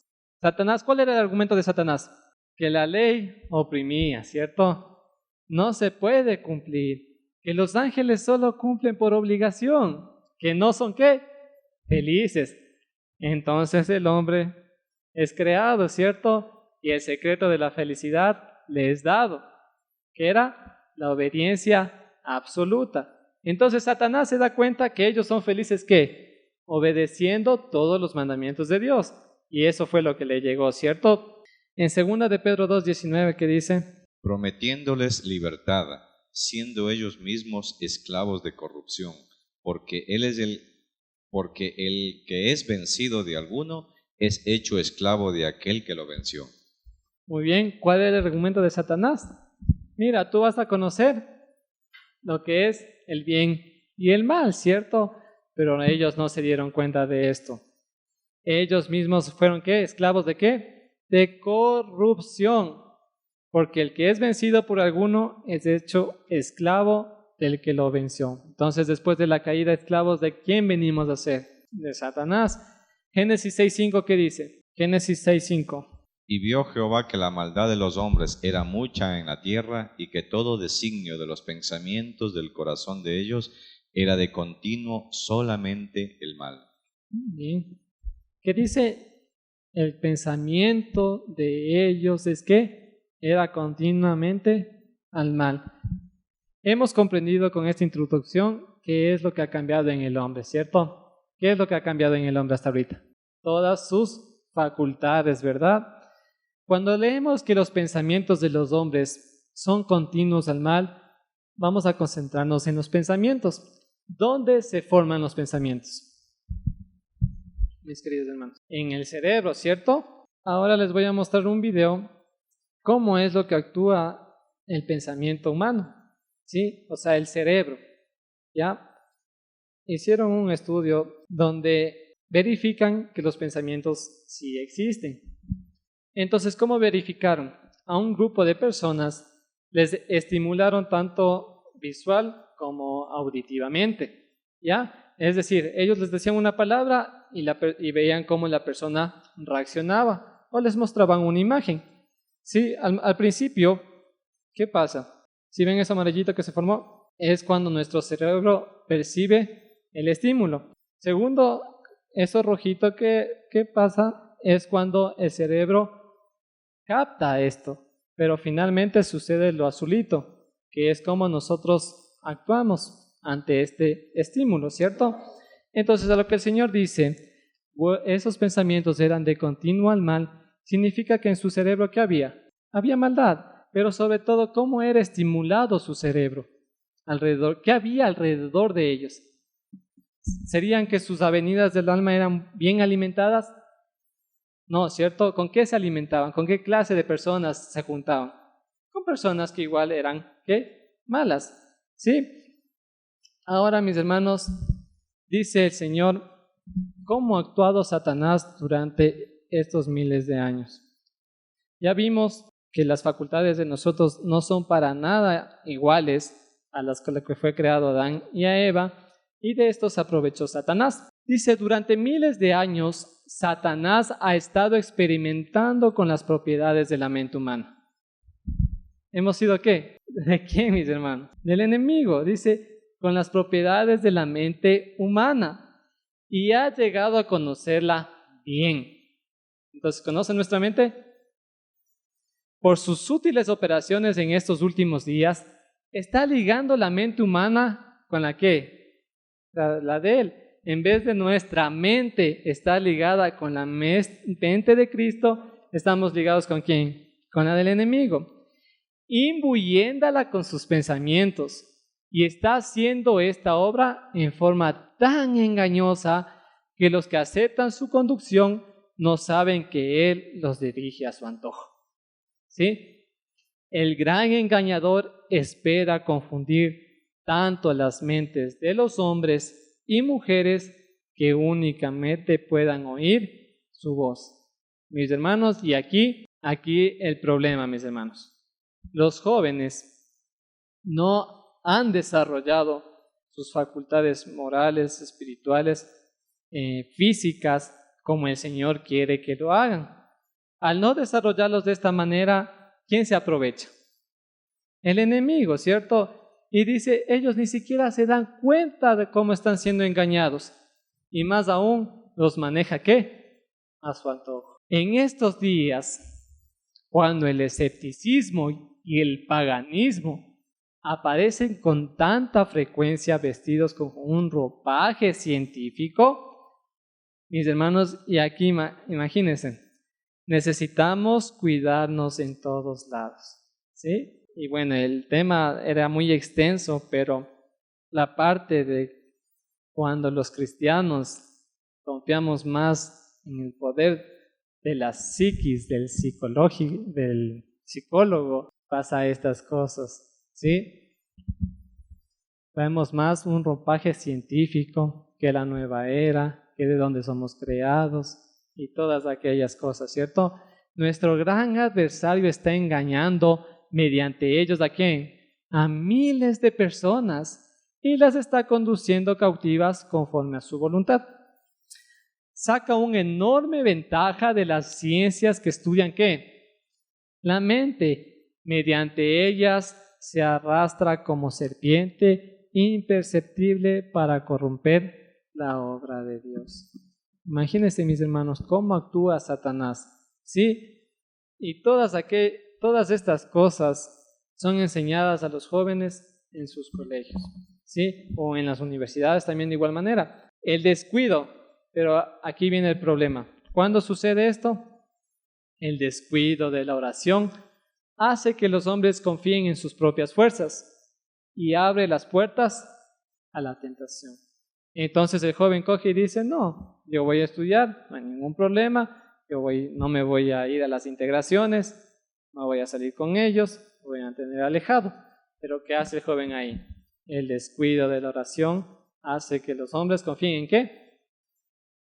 ¿Cuál era el argumento de Satanás? Que la ley oprimía, ¿cierto? No se puede cumplir. Que los ángeles solo cumplen por obligación. Que no son, ¿qué? Felices. Entonces el hombre es creado, ¿cierto? Y el secreto de la felicidad le es dado, que era la obediencia absoluta. Entonces Satanás se da cuenta que ellos son felices, ¿qué? Obedeciendo todos los mandamientos de Dios. Y eso fue lo que le llegó, ¿cierto? En 2 de Pedro 2:19, ¿qué dice? Prometiéndoles libertad, siendo ellos mismos esclavos de corrupción, porque el que es vencido de alguno es hecho esclavo de aquel que lo venció. Muy bien, ¿cuál es el argumento de Satanás? Mira, tú vas a conocer lo que es el bien y el mal, ¿cierto? Pero ellos no se dieron cuenta de esto. Ellos mismos fueron, ¿qué? ¿Esclavos de qué? De corrupción. Porque el que es vencido por alguno es hecho esclavo del que lo venció. Entonces, después de la caída, esclavos, ¿de quién venimos a ser? De Satanás. Génesis 6:5, ¿qué dice? Génesis 6:5. Y vio Jehová que la maldad de los hombres era mucha en la tierra, y que todo designio de los pensamientos del corazón de ellos era de continuo solamente el mal. Bien. ¿Qué dice? El pensamiento de ellos es que era continuamente al mal. Hemos comprendido con esta introducción qué es lo que ha cambiado en el hombre, ¿cierto? ¿Qué es lo que ha cambiado en el hombre hasta ahorita? Todas sus facultades, ¿verdad? Cuando leemos que los pensamientos de los hombres son continuos al mal, vamos a concentrarnos en los pensamientos. ¿Dónde se forman los pensamientos? Mis queridos hermanos, en el cerebro, ¿cierto? Ahora les voy a mostrar un video cómo es lo que actúa el pensamiento humano, ¿sí? O sea, el cerebro, ¿ya? Hicieron un estudio donde verifican que los pensamientos sí existen. Entonces, ¿cómo verificaron? A un grupo de personas les estimularon tanto visual como auditivamente, ¿ya? Es decir, ellos les decían una palabra y veían cómo la persona reaccionaba o les mostraban una imagen. Sí, al principio, ¿qué pasa? Si ven ese amarillito que se formó, es cuando nuestro cerebro percibe el estímulo. Segundo, eso rojito que pasa es cuando el cerebro capta esto, pero finalmente sucede lo azulito, que es como nosotros actuamos ante este estímulo, ¿cierto? Entonces, a lo que el Señor dice, esos pensamientos eran de continuo al mal, significa que en su cerebro, ¿qué había? Había maldad, pero sobre todo, ¿cómo era estimulado su cerebro? ¿Qué había alrededor de ellos? ¿Serían que sus avenidas del alma eran bien alimentadas? No, ¿cierto? ¿Con qué se alimentaban? ¿Con qué clase de personas se juntaban? Con personas que igual eran, ¿qué? Malas, ¿sí? Ahora, mis hermanos, dice el Señor, ¿cómo ha actuado Satanás durante estos miles de años? Ya vimos que las facultades de nosotros no son para nada iguales a las con las que fue creado Adán y a Eva, y de esto se aprovechó Satanás. Dice, durante miles de años, Satanás ha estado experimentando con las propiedades de la mente humana. ¿Hemos sido qué? ¿De quién, mis hermanos? Del enemigo. Dice, con las propiedades de la mente humana. Y ha llegado a conocerla bien. Entonces, ¿conoce nuestra mente? Por sus sutiles operaciones en estos últimos días, está ligando la mente humana con la que, la de él. En vez de nuestra mente está ligada con la mente de Cristo, estamos ligados ¿con quién? Con la del enemigo, imbuyéndola con sus pensamientos, y está haciendo esta obra en forma tan engañosa que los que aceptan su conducción no saben que Él los dirige a su antojo. ¿Sí? El gran engañador espera confundir tanto las mentes de los hombres y mujeres que únicamente puedan oír su voz. Mis hermanos, y aquí el problema, mis hermanos. Los jóvenes no han desarrollado sus facultades morales, espirituales, físicas, como el Señor quiere que lo hagan. Al no desarrollarlos de esta manera, ¿quién se aprovecha? El enemigo, ¿cierto? Y dice, ellos ni siquiera se dan cuenta de cómo están siendo engañados. Y más aún, los maneja, ¿qué? A su antojo. En estos días, cuando el escepticismo y el paganismo aparecen con tanta frecuencia vestidos con un ropaje científico, mis hermanos, y aquí imagínense, necesitamos cuidarnos en todos lados, ¿sí? Y bueno, el tema era muy extenso, pero la parte de cuando los cristianos confiamos más en el poder de la psiquis, del psicólogo, pasa estas cosas, ¿sí? Vemos más un ropaje científico que la nueva era, que de dónde somos creados y todas aquellas cosas, ¿cierto? Nuestro gran adversario está engañando mediante ellos ¿a quién? A miles de personas y las está conduciendo cautivas conforme a su voluntad. Saca una enorme ventaja de las ciencias que estudian ¿qué? La mente. Mediante ellas se arrastra como serpiente imperceptible para corromper la obra de Dios. Imagínense, mis hermanos, cómo actúa Satanás, ¿sí? Y todas estas cosas son enseñadas a los jóvenes en sus colegios, ¿sí? O en las universidades también de igual manera. El descuido, pero aquí viene el problema. ¿Cuándo sucede esto? El descuido de la oración hace que los hombres confíen en sus propias fuerzas y abre las puertas a la tentación. Entonces el joven coge y dice, no, yo voy a estudiar, no hay ningún problema, no me voy a ir a las integraciones, no voy a salir con ellos, voy a mantener alejado. Pero ¿qué hace el joven ahí? El descuido de la oración hace que los hombres confíen ¿en qué?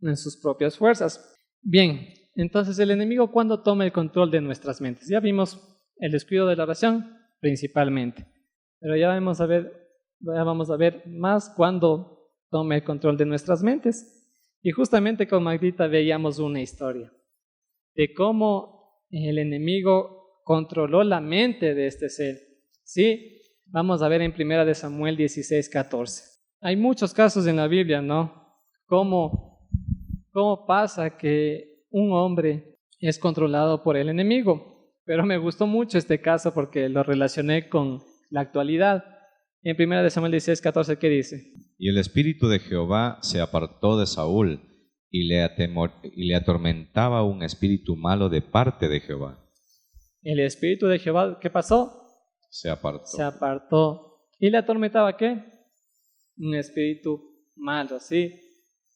En sus propias fuerzas. Bien, entonces el enemigo ¿cuándo toma el control de nuestras mentes? Ya vimos el descuido de la oración principalmente, pero ya vamos a ver más cuando tome el control de nuestras mentes. Y justamente con Magdita veíamos una historia de cómo el enemigo controló la mente de este ser. ¿Sí? Vamos a ver en 1 de Samuel 16:14. Hay muchos casos en la Biblia, ¿no? Cómo pasa que un hombre es controlado por el enemigo. Pero me gustó mucho este caso porque lo relacioné con la actualidad. En 1 de Samuel 16:14, ¿qué dice? Y el espíritu de Jehová se apartó de Saúl, y le atormentaba un espíritu malo de parte de Jehová. El espíritu de Jehová, ¿qué pasó? Se apartó. Se apartó. ¿Y le atormentaba qué? Un espíritu malo, ¿sí?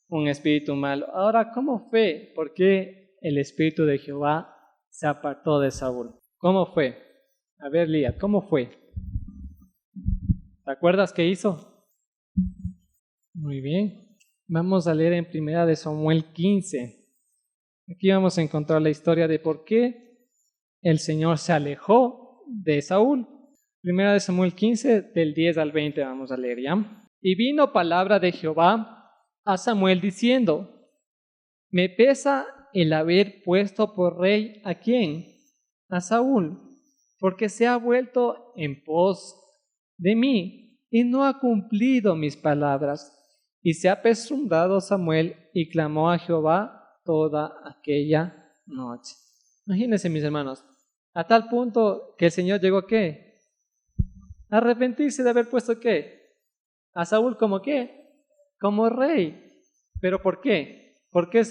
Un espíritu malo. Ahora, ¿cómo fue? ¿Por qué el espíritu de Jehová se apartó de Saúl? ¿Cómo fue? A ver, Lía, ¿cómo fue? ¿Te acuerdas qué hizo? Muy bien. Vamos a leer en 1 de Samuel 15. Aquí vamos a encontrar la historia de por qué el Señor se alejó de Saúl. 1 de Samuel 15, del 10 al 20 vamos a leer ya. Y vino palabra de Jehová a Samuel diciendo, me pesa el haber puesto por rey ¿a quién? A Saúl, porque se ha vuelto en pos de mí y no ha cumplido mis palabras. Y se ha apesadumbrado Samuel y clamó a Jehová toda aquella noche. Imagínense, mis hermanos, a tal punto que el Señor llegó ¿qué? A arrepentirse de haber puesto ¿qué? A Saúl como ¿qué? Como rey. ¿Pero por qué? ¿Por qué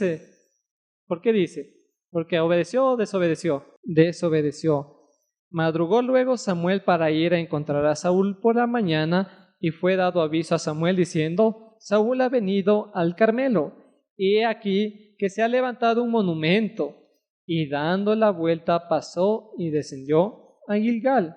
dice? ¿Porque obedeció o desobedeció? Desobedeció. Madrugó luego Samuel para ir a encontrar a Saúl por la mañana y fue dado aviso a Samuel diciendo, Saúl ha venido al Carmelo y he aquí que se ha levantado un monumento. Y dando la vuelta pasó y descendió a Gilgal.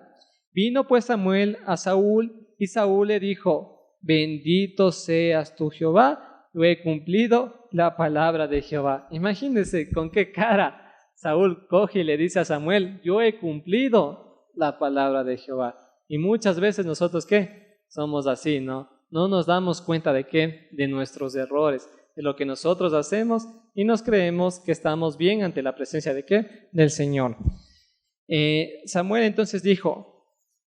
Vino pues Samuel a Saúl Y Saúl le dijo: bendito seas tú, Jehová, yo he cumplido la palabra de Jehová. Imagínense con qué cara Saúl coge y le dice a Samuel: yo he cumplido la palabra de Jehová. Y muchas veces nosotros, ¿qué? Somos así, ¿no? No nos damos cuenta de qué, de nuestros errores, de lo que nosotros hacemos, y nos creemos que estamos bien ante la presencia de qué, del Señor. Samuel entonces dijo: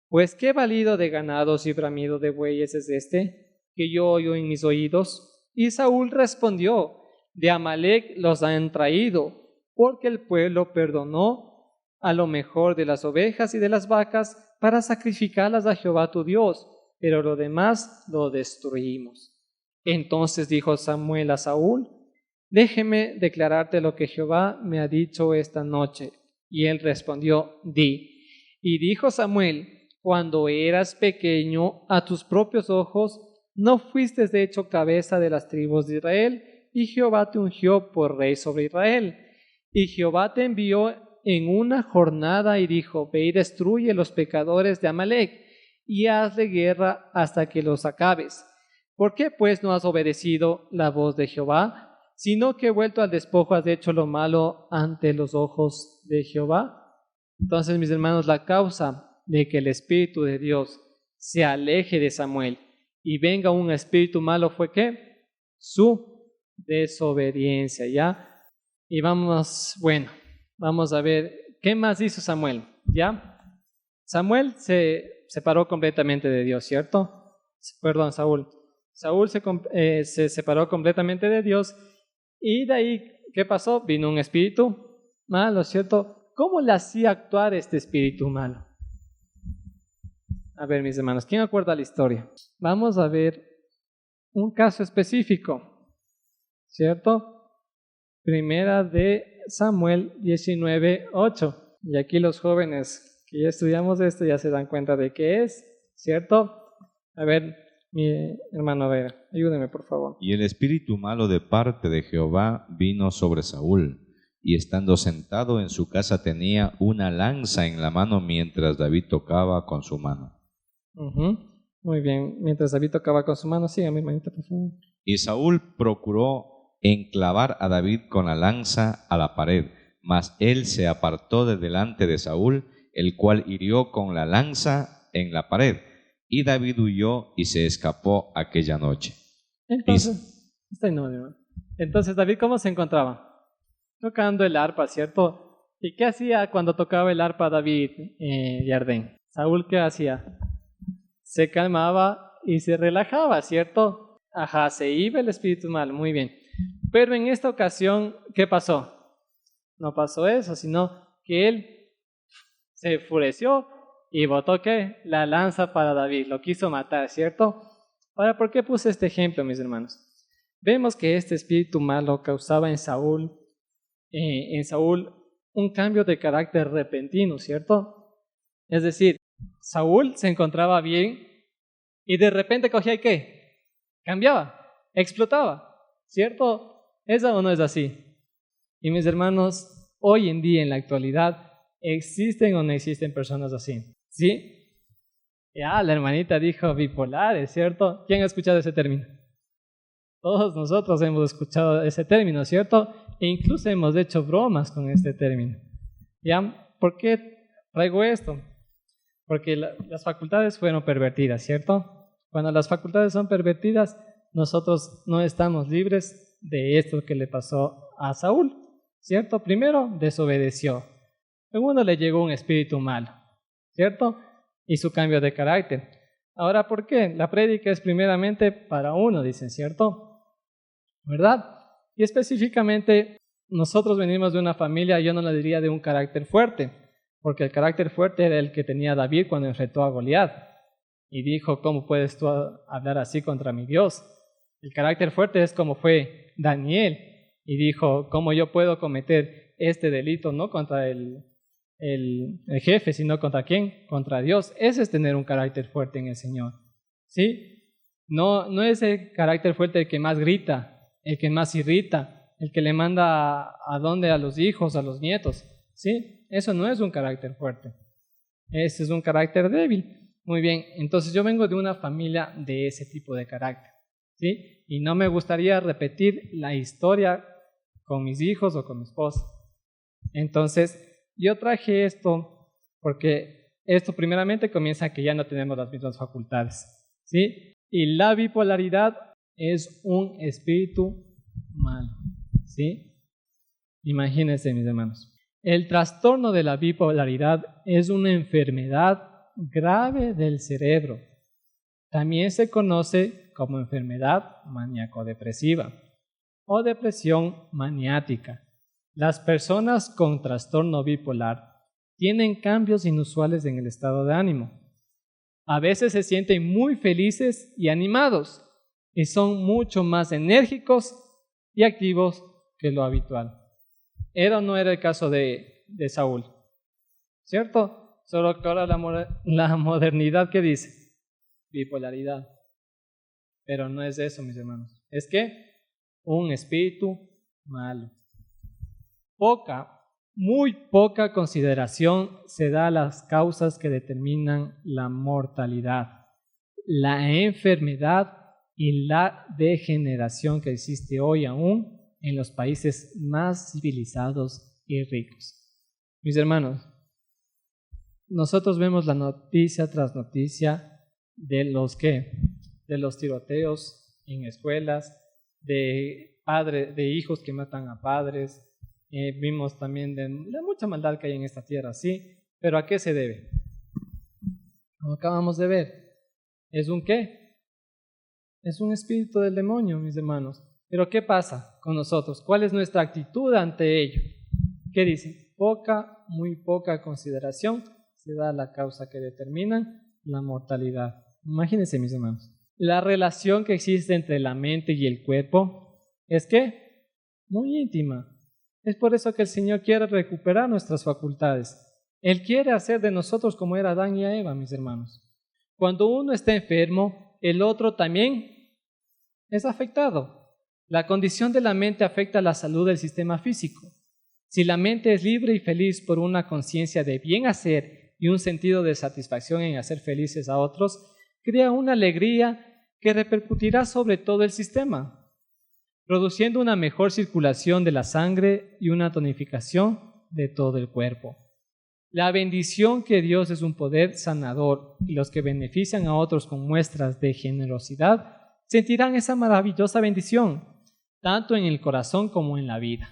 pues qué balido de ganados y bramido de bueyes es este que yo oigo en mis oídos. Y Saúl respondió: de Amalec los han traído, porque el pueblo perdonó a lo mejor de las ovejas y de las vacas para sacrificarlas a Jehová tu Dios, pero lo demás lo destruimos. Entonces dijo Samuel a Saúl: déjeme declararte lo que Jehová me ha dicho esta noche. Y él respondió: di. Y dijo Samuel: cuando eras pequeño, a tus propios ojos, no fuiste de hecho cabeza de las tribus de Israel, y Jehová te ungió por rey sobre Israel. Y Jehová te envió en una jornada y dijo: ve y destruye los pecadores de Amalec, y hazle guerra hasta que los acabes. ¿Por qué pues no has obedecido la voz de Jehová, sino que vuelto al despojo has hecho lo malo ante los ojos de Jehová? Entonces, mis hermanos, la causa de que el Espíritu de Dios se aleje de Samuel y venga un espíritu malo fue ¿qué? Su desobediencia, ¿ya? Y vamos a ver qué más hizo Samuel, ¿ya? Samuel se separó completamente de Dios, ¿cierto? Perdón, Saúl. Saúl se separó completamente de Dios, y de ahí, ¿qué pasó? Vino un espíritu malo, ¿cierto? ¿Cómo le hacía actuar este espíritu malo? A ver, mis hermanos, ¿quién acuerda la historia? Vamos a ver un caso específico, ¿cierto? Primera de Samuel 19:8. Y aquí los jóvenes que ya estudiamos esto ya se dan cuenta de qué es, ¿cierto? A ver, mi hermano, a ver, ayúdeme por favor. Y el espíritu malo de parte de Jehová vino sobre Saúl, y estando sentado en su casa tenía una lanza en la mano mientras David tocaba con su mano. Muy bien, mientras David tocaba con su mano, siga mi hermanita, por favor. Y Saúl procuró enclavar a David con la lanza a la pared, mas él se apartó de delante de Saúl, el cual hirió con la lanza en la pared. Y David huyó y se escapó aquella noche. Entonces David, ¿cómo se encontraba? Tocando el arpa, ¿cierto? ¿Y qué hacía cuando tocaba el arpa David Yardén? Saúl, ¿qué hacía? Se calmaba y se relajaba, ¿cierto? Ajá, se iba el espíritu malo, muy bien. Pero en esta ocasión, ¿qué pasó? No pasó eso, sino que él se enfureció y botó ¿qué? La lanza para David, lo quiso matar, ¿cierto? Ahora, ¿por qué puse este ejemplo, mis hermanos? Vemos que este espíritu malo causaba en Saúl un cambio de carácter repentino, ¿cierto? Es decir, Saúl se encontraba bien y de repente cogía y ¿qué? Cambiaba, explotaba, ¿cierto? ¿Es o no es así? Y mis hermanos, hoy en día, en la actualidad, ¿existen o no existen personas así? ¿Sí? Ya, la hermanita dijo bipolares, ¿cierto? ¿Quién ha escuchado ese término? Todos nosotros hemos escuchado ese término, ¿cierto? E incluso hemos hecho bromas con este término. ¿Ya? ¿Por qué traigo esto? Porque las facultades fueron pervertidas, ¿cierto? Cuando las facultades son pervertidas, nosotros no estamos libres de esto que le pasó a Saúl, ¿cierto? Primero, desobedeció. Segundo, le llegó un espíritu malo, ¿cierto? Y su cambio de carácter. Ahora, ¿por qué? La prédica es primeramente para uno, dicen, ¿cierto? ¿Verdad? Y específicamente, nosotros venimos de una familia, yo no la diría de un carácter fuerte, porque el carácter fuerte era el que tenía David cuando enfrentó a Goliat. Y dijo, ¿cómo puedes tú hablar así contra mi Dios? El carácter fuerte es como fue Daniel. Y dijo, ¿cómo yo puedo cometer este delito no contra el jefe, sino contra quién? Contra Dios. Ese es tener un carácter fuerte en el Señor, ¿sí? No es el carácter fuerte el que más grita, el que más irrita, el que le manda a dónde a los hijos, a los nietos, ¿sí? Eso no es un carácter fuerte. Ese es un carácter débil. Muy bien, entonces yo vengo de una familia de ese tipo de carácter, ¿sí? Y no me gustaría repetir la historia con mis hijos o con mi esposa. Entonces, yo traje esto porque esto primeramente comienza que ya no tenemos las mismas facultades, ¿sí? Y la bipolaridad es un espíritu malo, ¿sí? Imagínense, mis hermanos. El trastorno de la bipolaridad es una enfermedad grave del cerebro. También se conoce como enfermedad maníaco-depresiva o depresión maniática. Las personas con trastorno bipolar tienen cambios inusuales en el estado de ánimo. A veces se sienten muy felices y animados y son mucho más enérgicos y activos que lo habitual. ¿Era o no era el caso de Saúl? ¿Cierto? Solo que ahora la modernidad, ¿qué dice? Bipolaridad. Pero no es eso, mis hermanos. Es que un espíritu malo. Muy poca consideración se da a las causas que determinan la mortalidad, la enfermedad y la degeneración que existe hoy aún en los países más civilizados y ricos. Mis hermanos, nosotros vemos la noticia tras noticia de los tiroteos en escuelas, de hijos que matan a padres. Vimos también de la mucha maldad que hay en esta tierra, sí, pero ¿a qué se debe? Como acabamos de ver, ¿es un qué? Es un espíritu del demonio, mis hermanos. Pero ¿qué pasa con nosotros? ¿Cuál es nuestra actitud ante ello? ¿Qué dice? Muy poca consideración se da a la causa que determina la mortalidad. Imagínense, mis hermanos, la relación que existe entre la mente y el cuerpo es ¿qué? Muy íntima. Es por eso que el Señor quiere recuperar nuestras facultades. Él quiere hacer de nosotros como era Adán y Eva, mis hermanos. Cuando uno está enfermo, el otro también es afectado. La condición de la mente afecta la salud del sistema físico. Si la mente es libre y feliz por una conciencia de bien hacer y un sentido de satisfacción en hacer felices a otros, crea una alegría que repercutirá sobre todo el sistema, produciendo una mejor circulación de la sangre y una tonificación de todo el cuerpo. La bendición que Dios es un poder sanador y los que benefician a otros con muestras de generosidad sentirán esa maravillosa bendición, tanto en el corazón como en la vida.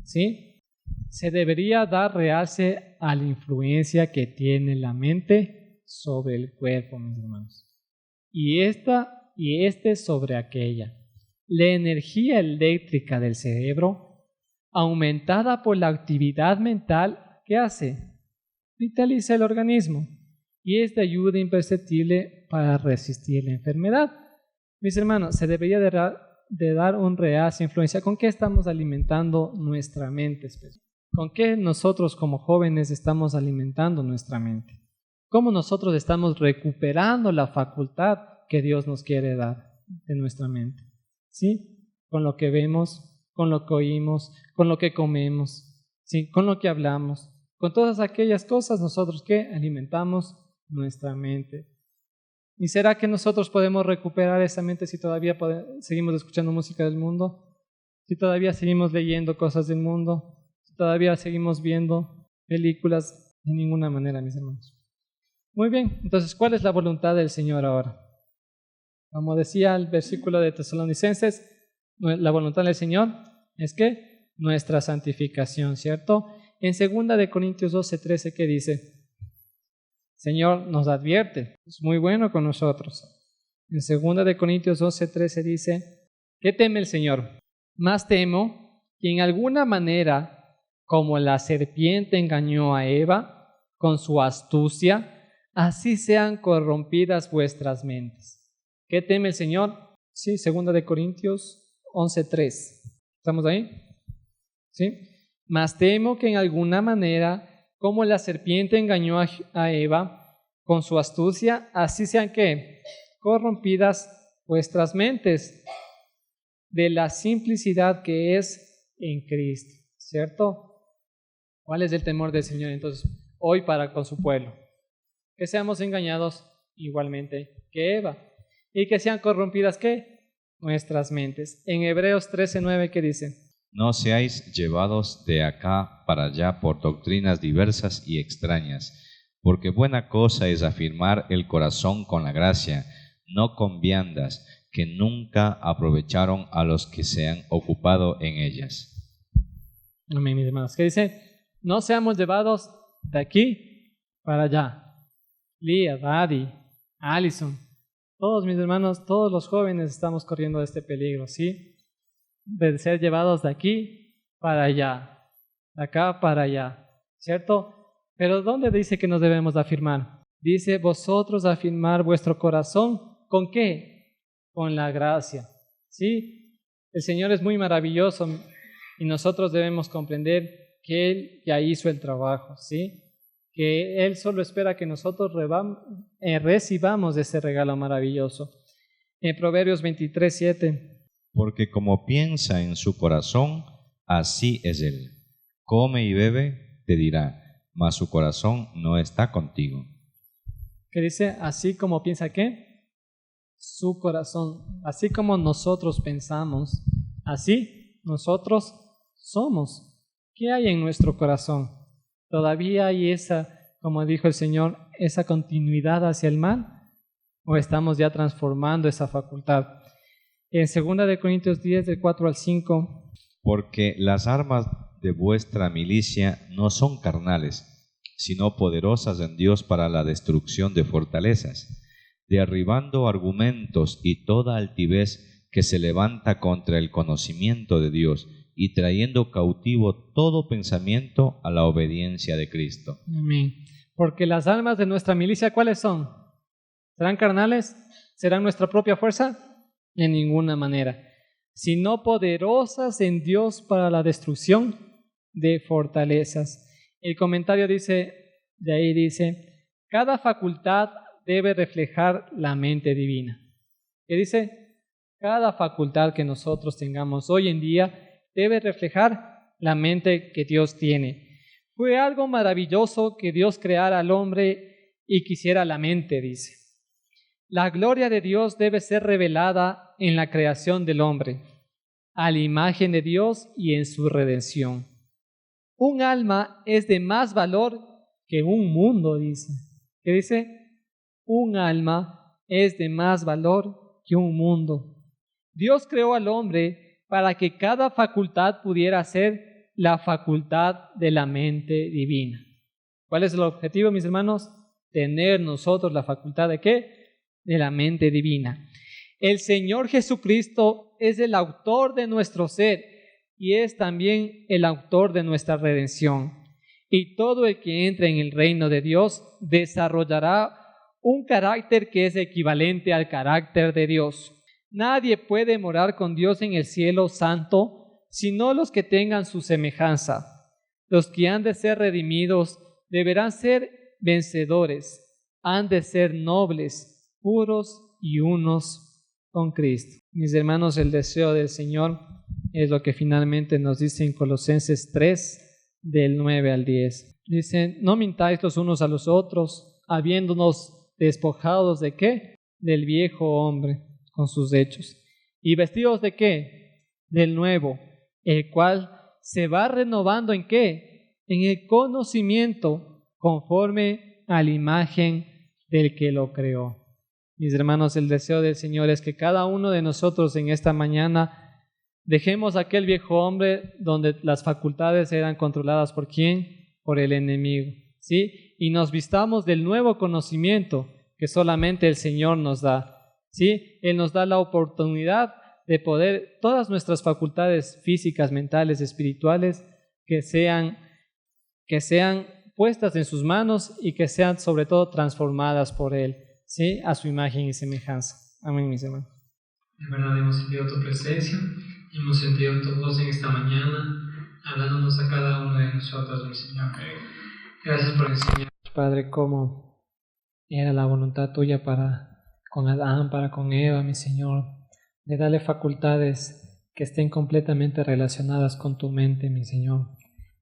¿Sí? Se debería dar realce a la influencia que tiene la mente sobre el cuerpo, mis hermanos, y este sobre aquella. La energía eléctrica del cerebro, aumentada por la actividad mental, ¿qué hace? Vitaliza el organismo y es de ayuda imperceptible para resistir la enfermedad. Mis hermanos, se debería de dar un realce influencia. ¿Con qué estamos alimentando nuestra mente? ¿Con qué nosotros como jóvenes estamos alimentando nuestra mente? ¿Cómo nosotros estamos recuperando la facultad que Dios nos quiere dar de nuestra mente? ¿Sí? Con lo que vemos, con lo que oímos, con lo que comemos, ¿sí? Con lo que hablamos, con todas aquellas cosas nosotros que alimentamos nuestra mente. ¿Y será que nosotros podemos recuperar esa mente si todavía seguimos escuchando música del mundo? Si todavía seguimos leyendo cosas del mundo, si todavía seguimos viendo películas, de ninguna manera, mis hermanos. Muy bien, entonces, ¿cuál es la voluntad del Señor ahora? Como decía el versículo de Tesalonicenses, la voluntad del Señor es que nuestra santificación, ¿cierto? En 2 Corintios 12:13, ¿qué dice? Señor nos advierte, es muy bueno con nosotros. En 2 Corintios 12:13 dice, ¿qué teme el Señor? Más temo que en alguna manera, como la serpiente engañó a Eva con su astucia, así sean corrompidas vuestras mentes. ¿Qué teme el Señor? Sí, 2 Corintios 11:3. ¿Estamos ahí? ¿Sí? Más temo que en alguna manera, como la serpiente engañó a Eva con su astucia, así sean ¿qué? Corrompidas vuestras mentes de la simplicidad que es en Cristo, ¿cierto? ¿Cuál es el temor del Señor entonces hoy para con su pueblo? Que seamos engañados igualmente que Eva. Y que sean corrompidas, ¿qué? Nuestras mentes. En Hebreos 13:9, ¿qué dice? No seáis llevados de acá para allá por doctrinas diversas y extrañas, porque buena cosa es afirmar el corazón con la gracia, no con viandas, que nunca aprovecharon a los que se han ocupado en ellas. Amén, mis hermanos. ¿Qué dice? No seamos llevados de aquí para allá. Lía, Daddy, Allison, todos mis hermanos, todos los jóvenes estamos corriendo este peligro, ¿sí? De ser llevados de aquí para allá, de acá para allá, ¿cierto? Pero ¿dónde dice que nos debemos afirmar? Dice, vosotros afirmar vuestro corazón, ¿con qué? Con la gracia, ¿sí? El Señor es muy maravilloso y nosotros debemos comprender que Él ya hizo el trabajo, ¿sí? Que Él solo espera que nosotros recibamos ese regalo maravilloso. En Proverbios 23:7. Porque como piensa en su corazón, así es él. Come y bebe, te dirá, mas su corazón no está contigo. ¿Qué dice? Así como piensa ¿qué? Su corazón. Así como nosotros pensamos, así nosotros somos. ¿Qué hay en nuestro corazón? ¿Todavía hay esa, como dijo el Señor, esa continuidad hacia el mal? ¿O estamos ya transformando esa facultad? En 2 Corintios 10, del 4 al 5. Porque las armas de vuestra milicia no son carnales, sino poderosas en Dios para la destrucción de fortalezas, derribando argumentos y toda altivez que se levanta contra el conocimiento de Dios, y trayendo cautivo todo pensamiento a la obediencia de Cristo. Amén. Porque las armas de nuestra milicia, ¿cuáles son? ¿Serán carnales? ¿Serán nuestra propia fuerza? En ninguna manera, sino poderosas en Dios para la destrucción de fortalezas. El comentario dice, de ahí dice, cada facultad debe reflejar la mente divina. ¿Qué dice? Cada facultad que nosotros tengamos hoy en día debe reflejar la mente que Dios tiene. Fue algo maravilloso que Dios creara al hombre y quisiera la mente, dice. La gloria de Dios debe ser revelada en la creación del hombre, a la imagen de Dios y en su redención. Un alma es de más valor que un mundo, dice. ¿Qué dice? Un alma es de más valor que un mundo. Dios creó al hombre para que cada facultad pudiera ser la facultad de la mente divina. ¿Cuál es el objetivo, mis hermanos? Tener nosotros la facultad ¿de qué? De la mente divina. El Señor Jesucristo es el autor de nuestro ser y es también el autor de nuestra redención. Y todo el que entre en el reino de Dios desarrollará un carácter que es equivalente al carácter de Dios. Nadie puede morar con Dios en el cielo santo, sino los que tengan su semejanza. Los que han de ser redimidos deberán ser vencedores, han de ser nobles, puros y unos con Cristo. Mis hermanos, el deseo del Señor es lo que finalmente nos dice en Colosenses 3, del 9 al 10. Dice, no mintáis los unos a los otros, habiéndonos despojados ¿de qué? Del viejo hombre con sus hechos. ¿Y vestidos de qué? Del nuevo, el cual se va renovando ¿en qué? En el conocimiento conforme a la imagen del que lo creó. Mis hermanos, el deseo del Señor es que cada uno de nosotros en esta mañana dejemos aquel viejo hombre donde las facultades eran controladas ¿por quién? Por el enemigo, ¿sí? Y nos vistamos del nuevo conocimiento que solamente el Señor nos da. ¿Sí? Él nos da la oportunidad de poder, todas nuestras facultades físicas, mentales, espirituales, que sean puestas en sus manos y que sean sobre todo transformadas por Él, ¿sí? A su imagen y semejanza. Amén, mis hermanos. De verdad hemos sentido tu presencia, hemos sentido tu voz en esta mañana, hablándonos a cada uno de nosotros, mi Señor. Gracias por enseñar. Padre, cómo era la voluntad tuya para con Adán, para con Eva, mi Señor, de darle facultades que estén completamente relacionadas con tu mente, mi Señor.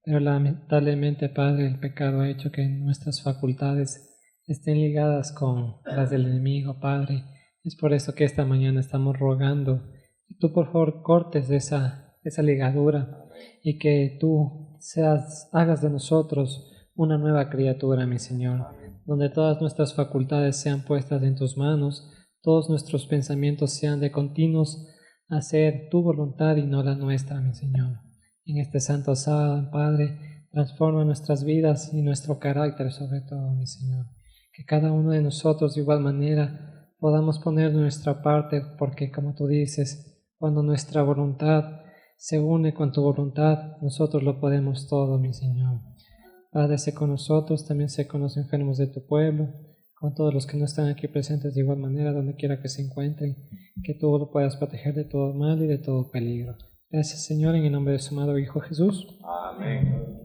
Pero lamentablemente, Padre, el pecado ha hecho que nuestras facultades estén ligadas con las del enemigo, Padre. Es por eso que esta mañana estamos rogando que tú por favor cortes esa ligadura y que tú hagas de nosotros una nueva criatura, mi Señor, donde todas nuestras facultades sean puestas en tus manos, todos nuestros pensamientos sean de continuos hacer tu voluntad y no la nuestra, mi Señor. En este santo sábado, Padre, transforma nuestras vidas y nuestro carácter sobre todo, mi Señor. Que cada uno de nosotros de igual manera podamos poner nuestra parte, porque como tú dices, cuando nuestra voluntad se une con tu voluntad, nosotros lo podemos todo, mi Señor. Padre, sé con nosotros, también sé con los enfermos de tu pueblo, con todos los que no están aquí presentes de igual manera, donde quiera que se encuentren, que tú lo puedas proteger de todo mal y de todo peligro. Gracias, Señor, en el nombre de su amado Hijo Jesús. Amén.